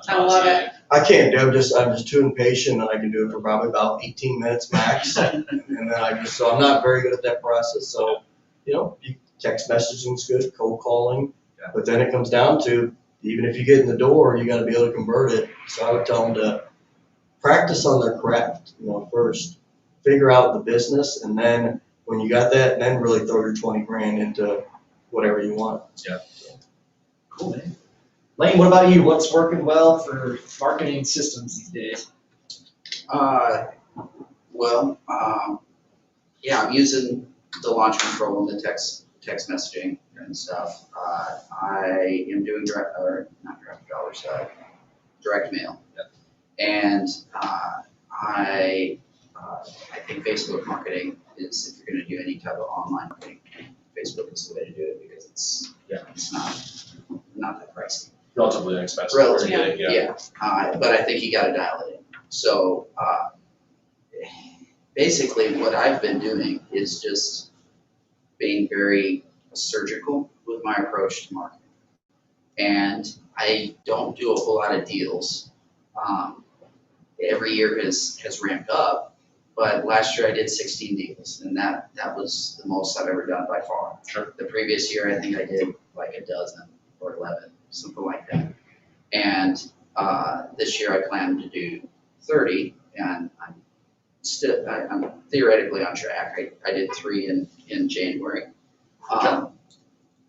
I love it. I can't do it. I'm just too impatient, and I can do it for probably about 18 minutes max. And then so I'm not very good at that process. So, text messaging is good, cold calling, but then it comes down to, even if you get in the door, you got to be able to convert it. So I would tell them to practice on their craft, first. Figure out the business, and then when you got that, then really throw your 20 grand into whatever you want. Yeah. Cool, man. Lane, what about you? What's working well for marketing systems these days? I'm using the launch control and the text messaging and stuff. I am doing direct mail. And I think Facebook marketing is, if you're going to do any type of online marketing, Facebook is the way to do it, because it's not that pricey. Relatively inexpensive. Relatively, yeah. But I think you got to dial it in. So basically, what I've been doing is just being very surgical with my approach to marketing, and I don't do a whole lot of deals. Every year has ramped up, but last year I did 16 deals, and that was the most I've ever done by far. Sure. The previous year, I think I did like a dozen or 11, something like that. And this year I plan to do 30, and I'm theoretically on track. I did 3 in January.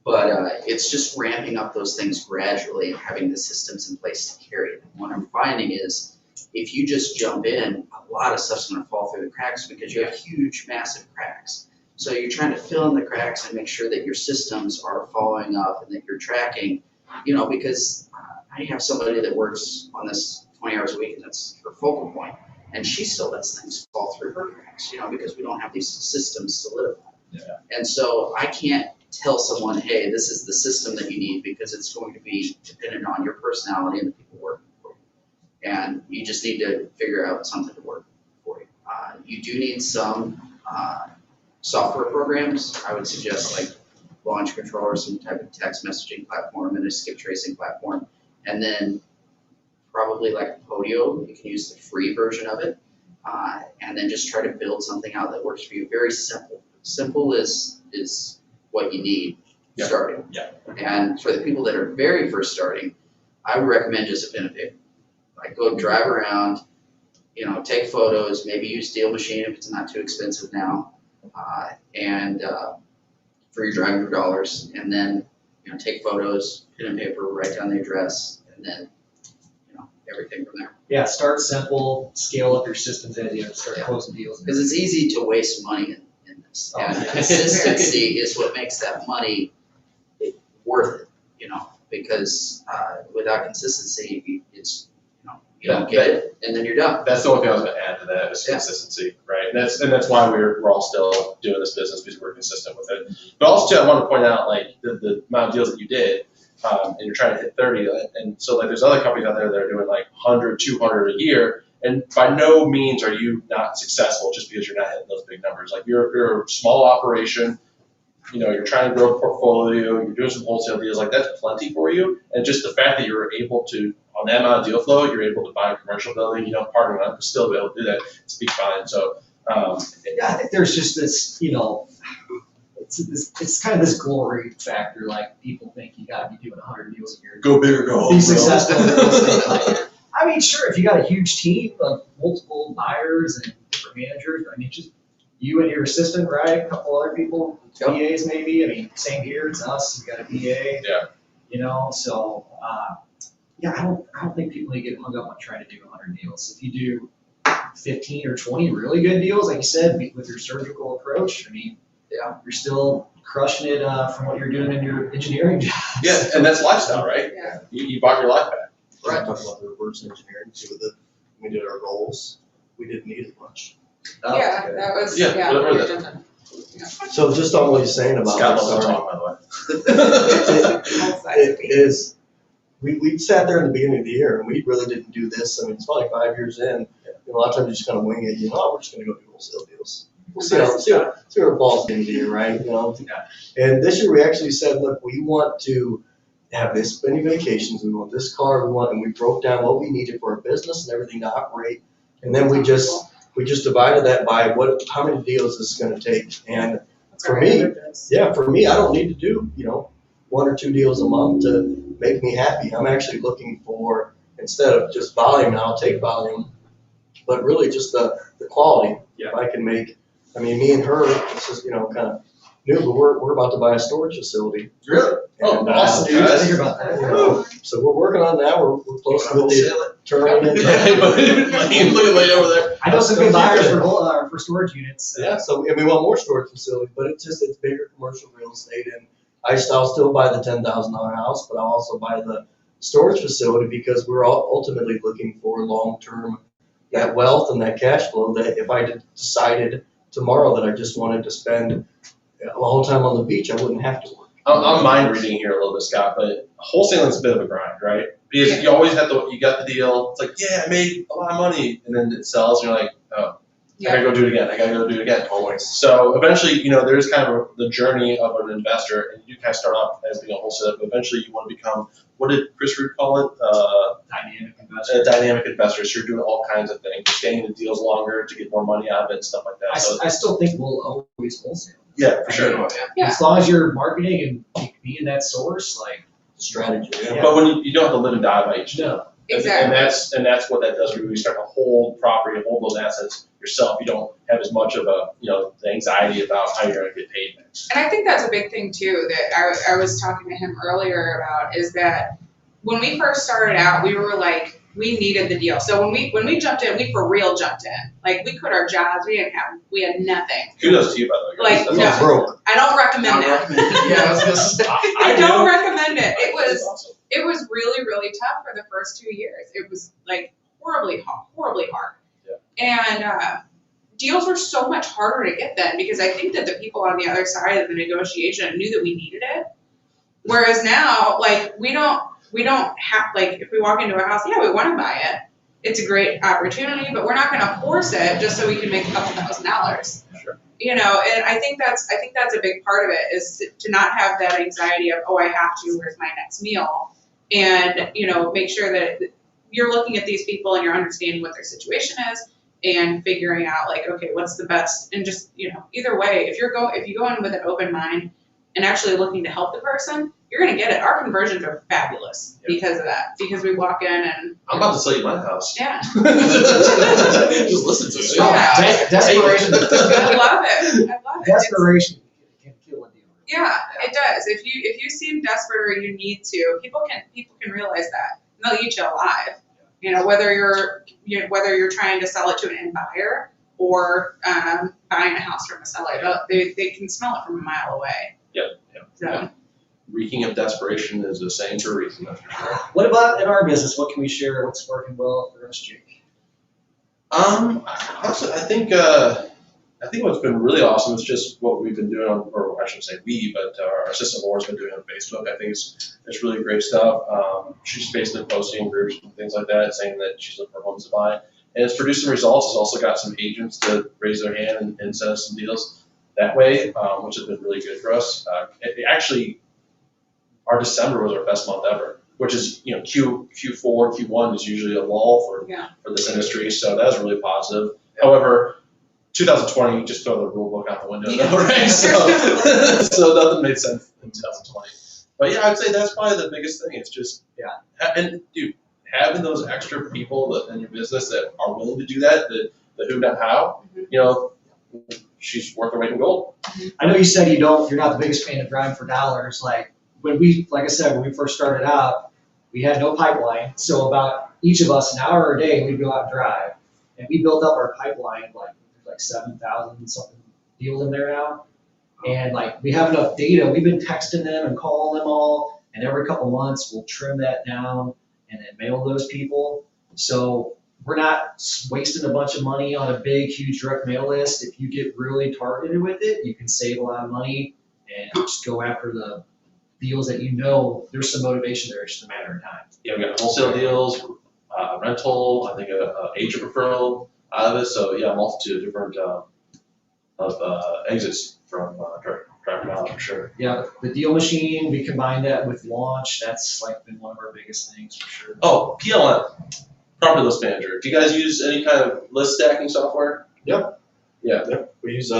But it's just ramping up those things gradually and having the systems in place to carry it. What I'm finding is, if you just jump in, a lot of stuff's going to fall through the cracks, because you have huge, massive cracks. So you're trying to fill in the cracks and make sure that your systems are following up and that you're tracking, because I have somebody that works on this 20 hours a week, and that's her focal point, and she still lets things fall through her cracks, because we don't have these systems solidified. Yeah. And so I can't tell someone, hey, this is the system that you need, because it's going to be dependent on your personality and the people working for you. And you just need to figure out something to work for you. You do need some software programs. I would suggest like Launch Control or some type of text messaging platform and a skip tracing platform. And then probably like Podio, you can use the free version of it. And then just try to build something out that works for you. Very simple. Simple is what you need starting. Yeah. And for the people that are very first starting, I would recommend just a pen and paper. Like, go drive around, take photos, maybe use Deal Machine if it's not too expensive now, and for your driving for dollars, and then take photos, pen and paper, write down the address, and then everything from there. Yeah, start simple, scale up your systems as you start closing deals. Because it's easy to waste money in this. And consistency is what makes that money worth it, because without consistency, it's You don't get it, and then you're done. That's the only thing I was going to add to that is consistency, right? And that's why we're all still doing this business, because we're consistent with it. But also, too, I want to point out like the amount of deals that you did, and you're trying to hit 30, and so like there's other companies out there that are doing like 100, 200 a year, and by no means are you not successful just because you're not hitting those big numbers. Like you're a small operation. You're trying to grow a portfolio, you're doing some wholesale deals, like that's plenty for you. And just the fact that you're able to, on that amount of deal flow, you're able to buy a commercial building, partner up, but still be able to do that, speaks volumes. So, yeah, I think there's just this, it's kind of this glory factor. Like people think you got to be doing 100 deals a year. Go big or go home. Be successful in real estate. I mean, sure, if you got a huge team of multiple buyers and different managers, I mean, just you and your assistant, right? A couple other people, VAs maybe. I mean, same here. It's us. We got a VA. Yeah. So yeah, I don't think people need to get hung up on trying to do 100 deals. If you do 15 or 20 really good deals, like you said, with your surgical approach, I mean, yeah, you're still crushing it from what you're doing in your engineering job. Yeah, and that's lifestyle, right? Yeah. You bought your life back. Right. Talking about the reverse engineering too. We did our goals. We didn't need as much. Oh, Yeah, okay. that was, Yeah, yeah. whatever we that- did that. So just on what you're saying about Scott loves to sorry, talk, by the way. Both sides of it me. is, we sat there in the beginning of the year and we really didn't do this. I mean, it's probably 5 years in. A lot of times you just kind of wing it. We're just going to go do wholesale deals. We'll see where it falls into the year, right? And this year we actually said, look, we want to have this many vacations. We want this car. And we broke down what we needed for our business and everything to operate. And then we just divided that by how many deals this is going to take. And for me, I don't need to do, 1 or 2 deals a month to make me happy. I'm actually looking for, instead of just volume, and I'll take volume, but really just the quality. Yeah. If I can make, me and her, this is, kind of new, but we're about to buy a storage facility. Really? Oh, And, awesome, Dude, I guys. didn't hear about that. So we're working on that. We're close to the turning it. Look at Lane over there. I know some good buyers for storage units. Yeah, and we want more storage facility, but it's bigger commercial real estate, and I'll still buy the $10,000 house, but I'll also buy the storage facility because we're all ultimately looking for long-term that wealth and that cash flow that if I decided tomorrow that I just wanted to spend the whole time on the beach, I wouldn't have to work. I'm mind reading here a little bit, Scott, but wholesaling's a bit of a grind, right? Because you always you got the deal. It's like, yeah, I made a lot of money, and then it sells, and you're like, oh, I gotta go do it again. Always. So eventually, there's kind of the journey of an investor, and you kind of start off as being a wholesaler, but eventually you want to become, what did Chris Root call it? Dynamic investor. A dynamic investor. So you're doing all kinds of things, staying in deals longer to get more money out of it and stuff like that. I still think we'll always wholesale. Yeah, for sure. Yeah. As long as you're marketing and being that source, like, Strategy. Yeah. But when you don't have to live and die by each deal. no. Exactly. And that's what that does for you. You start to hold property, hold those assets yourself. You don't have as much of the anxiety about how you're going to get paid next. And I think that's a big thing too that I was talking to him earlier about is that when we first started out, we were like, we needed the deal. So when we jumped in, we for real jumped in. Like we quit our jobs, we had nothing. Kudos to you, by the way. Like, That's no. awesome. Broke. I don't recommend it. Yeah, I was gonna say. I don't recommend it. That's awesome. It was really, really tough for the first 2 years. It was like horribly hard. Yeah. And deals were so much harder to get then because I think that the people on the other side of the negotiation knew that we needed it. Whereas now, like we don't have, like if we walk into a house, yeah, we want to buy it. It's a great opportunity, but we're not going to force it just so we can make a couple $1,000. Sure. And I think that's a big part of it is to not have that anxiety of, oh, I have to, where's my next meal? And, make sure that you're looking at these people and you're understanding what their situation is and figuring out like, okay, what's the best? And just, either way, if you go in with an open mind and actually looking to help the person, you're going to get it. Our conversions are fabulous because of that, because we walk in and. I'm about to sell you my house. Yeah. Just listen to me. Yeah. Desperation. I love it. Desperation can kill a deal. Yeah, it does. If you seem desperate or you need to, people can realize that. And they'll eat you alive. Whether you're trying to sell it to an end buyer or buying a house from a seller, they can smell it from a mile away. Yep. So. reeking of desperation is a saying for a reason. That's for sure. What about in our business? What can we share? What's working well for us, Jake? Honestly, I think what's been really awesome is just what we've been doing on, or I shouldn't say we, but our assistant Laura's been doing on Facebook. I think it's really great stuff. She's basically posting in groups and things like that, saying that she's looking for homes to buy. And it's produced some results. It's also got some agents to raise their hand and set us some deals that way, which has been really good for us. Actually, our December was our best month ever, which is, Q4, Q1 is usually a lull for this industry. So that was really positive. However, 2020, just throw the rule book out the window, right? So nothing made sense in 2020. But yeah, I'd say that's probably the biggest thing. It's just, and dude, having those extra people in your business that are willing to do that, the who, not how, she's worth her weight in gold. I know you said you're not the biggest fan of driving for dollars. Like I said, when we first started out, we had no pipeline. So about each of us, an hour a day, we'd go out and drive. And we built up our pipeline like 7,000 something deals in there now. And we have enough data. We've been texting them and calling them all. And every couple months, we'll trim that down and then mail those people. So we're not wasting a bunch of money on a big, huge direct mail list. If you get really targeted with it, you can save a lot of money and just go after the deals that there's some motivation there. It's just a matter of time. Yeah, we got wholesale deals, rental, I think agent referral out of it. So yeah, a multitude of different exits from direct mail for sure. Yeah, the deal machine, we combined that with launch. That's been one of our biggest things for sure. Oh, PLM, property list manager. Do you guys use any kind of list stacking software? Yep. Yeah. We use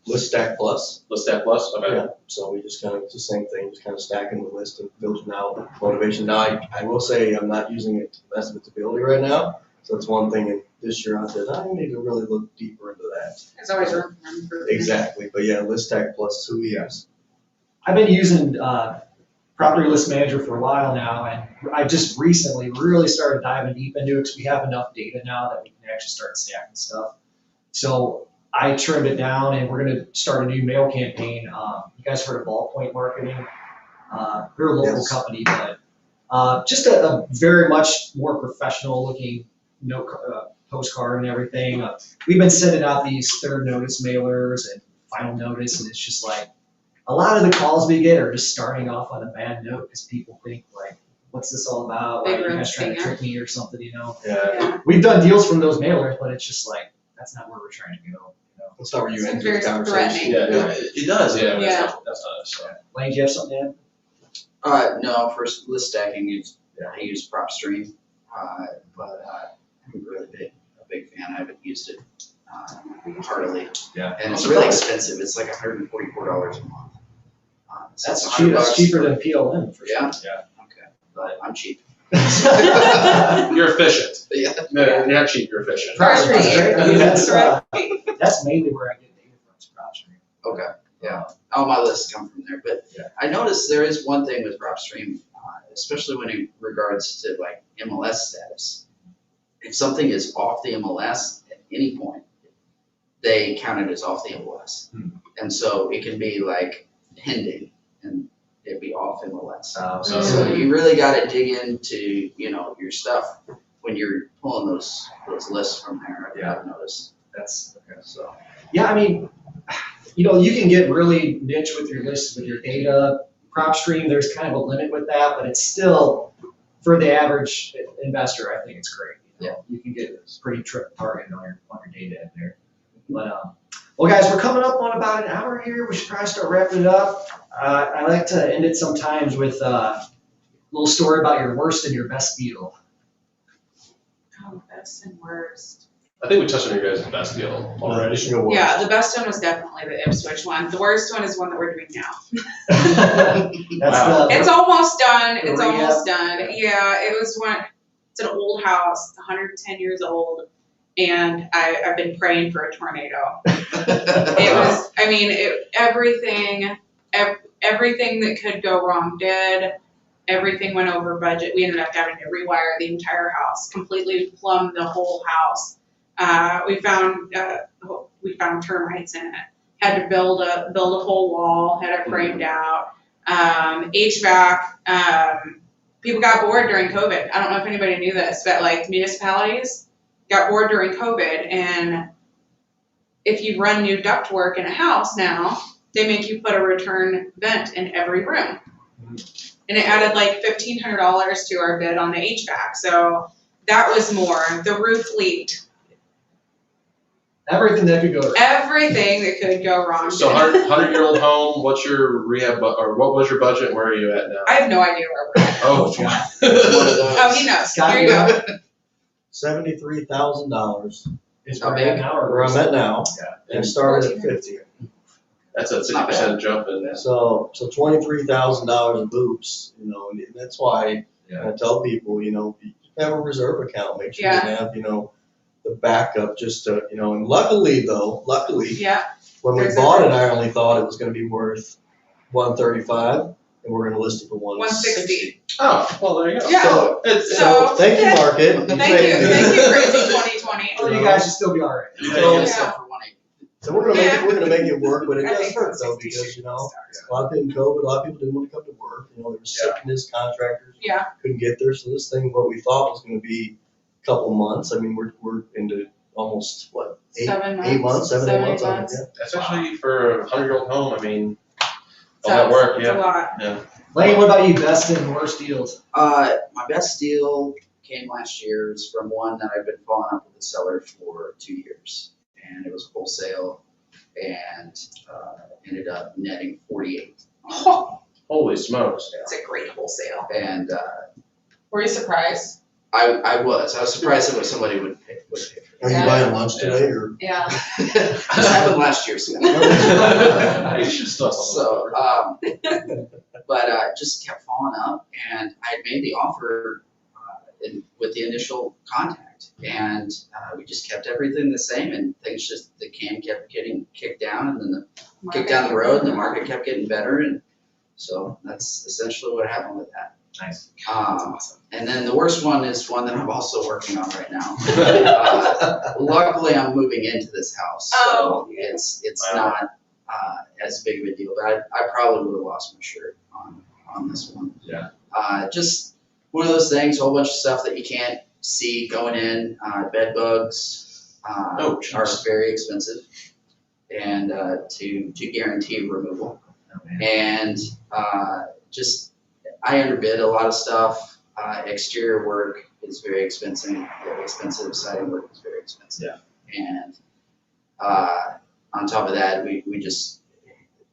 List Stack Plus. List Stack Plus. Okay. Yeah. So we just it's the same thing, just kind of stacking the list and filtering out motivation. Now I will say I'm not using it to the best of its ability right now. So that's one thing this year I said I need to really look deeper into that. There's always room for improvement. Exactly. But yeah, List Stack Plus is who we use. I've been using Property List Manager for a while now, and I just recently really started diving deep into it because we have enough data now that we can actually start stacking stuff. So I trimmed it down, and we're going to start a new mail campaign. You guys heard of Ballpoint Marketing? They're a local company, but just a very much more professional looking postcard and everything. We've been sending out these third notice mailers and final notice, and it's just a lot of the calls we get are just starting off on a bad note because people think what's this all about? Why are you guys trying to trick me or something, Yeah. We've done deals from those mailers, but it's just that's not where we're trying to go. That's not where you It's enter the very conversation. Yeah, it does. Yeah. Yeah. That's not us. So. Lane, do you have something to add? No, for list stacking, I use PropStream, but I'm really a big fan. I haven't used it heartily. Yeah. And it's really expensive. It's like $144 a month. So That's it's cheap. $100 That's cheaper than PLM for sure. Yeah? Okay. But I'm cheap. You're efficient. Yeah. No, you're not cheap. You're efficient. PropStream's great. I mean, Right. that's mainly where I get data from. Is PropStream. Okay. Yeah. All my lists come from there. But I noticed there is one thing with PropStream, especially when in regards to MLS status. If something is off the MLS at any point, they count it as off the MLS. And so it can be pending and it'd be off MLS. So you really got to dig into, your stuff when you're pulling those lists from there. I've noticed. That's okay. So. Yeah, I mean, you can get really niche with your lists, with your data. PropStream, there's kind of a limit with that, but it's still, for the average investor, I think it's great. You can get a pretty target on your data in there. But, well, guys, we're coming up on about an hour here. We should probably start wrapping it up. I like to end it sometimes with a little story about your worst and your best deal. Oh, best and worst. I think we touched on your guys' best deal already. Yeah, the best one was definitely the Ipswich one. The worst one is one that we're doing now. It's almost done. It's almost done. Yeah, it's an old house, 110 years old, and I've been praying for a tornado. Everything that could go wrong did. Everything went over budget. We ended up having to rewire the entire house, completely plumb the whole house. We found termites in it. Had to build a whole wall, had it framed out. HVAC. People got bored during COVID. I don't know if anybody knew this, but like municipalities got bored during COVID, and if you run new ductwork in a house now, they make you put a return vent in every room. And it added like $1,500 to our bid on the HVAC. So that was more. The roof leaked. Everything that could go wrong. Everything that could go wrong. So 100-year-old home, what's your rehab, or what was your budget, and where are you at now? I have no idea where we're at. Oh, God. Oh, he knows. Scott, Here you go. $73,000 Is How where big? I'm at now, or where I'm at now, Yeah. and started at 50. That's a not 60% jump in this. So $23,000 in boops, you know, and that's why I tell people, you know, you have a reserve account, make sure you have, you know, the backup just to, you know, and luckily, Yeah. when we There's bought a- it, I only thought it was gonna be worth 135, and we're gonna list it for 160. Oh, well, there you go. Yeah. So, It's, So- thank you, market. Thank you, crazy 2020. Well, you guys should still be all right. So- Except for 180. So we're gonna make it work, but it I does think hurt though, 160 because, you know, stars. a lot of people in COVID, a lot of people didn't want to come to work, you know, there was sickness, contractors Yeah. couldn't get there, so this thing, what we thought was gonna be a couple months, I mean, we're into almost, what, 7 8 months, 7, 8 7, months, 8 on it, months. yeah. that's actually for a 100-year-old home, I mean, all So that work, it's a yeah. lot. Lane, what about you? Best and worst deals? My best deal came last year. It's from one that I've been following up with the seller for 2 years. And it was wholesale and ended up netting 48. Oh, Holy smokes. it's a great wholesale. And Were you surprised? I was surprised that somebody would pay for Are you Yeah. buying lunch today, or? Yeah. it. This happened last year, so. You should still have So, something. but just kept following up, and I had made the offer with the initial contact, and we just kept everything the same, and things just, the can kept getting kicked down, and then the kicked down the road, and the market kept getting better, and so that's essentially what happened with that. Nice. And then the worst one is one that I'm also working on right now. Luckily, I'm moving into this house, so Oh, yeah. it's Wow. not as big of a deal. But I probably would have lost my shirt on this one. Yeah. Just one of those things, a whole bunch of stuff that you can't see going in. Bed bugs Oh, are jeez. very expensive, and to guarantee removal. And just I underbid a lot of stuff. Exterior work is very expensive. Siding work is very expensive. And on top of that, we just,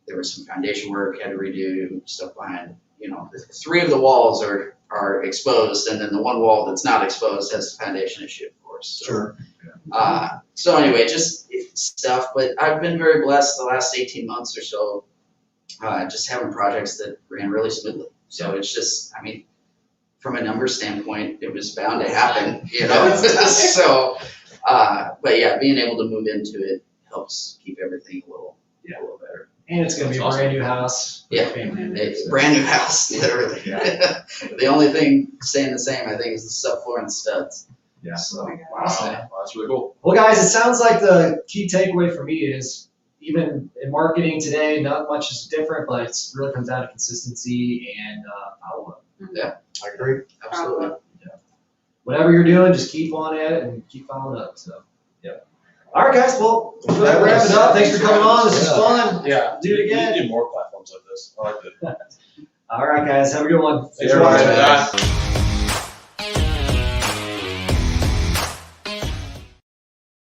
there was some foundation work, had to redo stuff behind, you know, 3 of the walls are exposed, and then the one wall that's not exposed has the foundation issue, of course. So, Sure. so anyway, just stuff, but I've been very blessed the last 18 months or so, just having projects that ran really smoothly. So it's just, I mean, from a numbers standpoint, it was bound to happen, you know? So, but yeah, being able to move into it helps keep everything a little better. And it's gonna be a That's brand new house. Yeah. It's a brand new house, literally. The only thing staying the same, I think, is the subfloor and the studs. Yeah. So, Wow, that's really cool. Well, guys, it sounds like the key takeaway for me is even in marketing today, not much is different, but it really comes down to consistency and follow-up. I agree. absolutely. Whatever you're doing, just keep on it and keep following up. So, yeah. All right, guys. Well, we'll wrap it up. Thanks for coming on. This is fun. Yeah. Do it again. We need more platforms like this. I like it. All right, guys. Have a good one. Thanks for watching. Bye.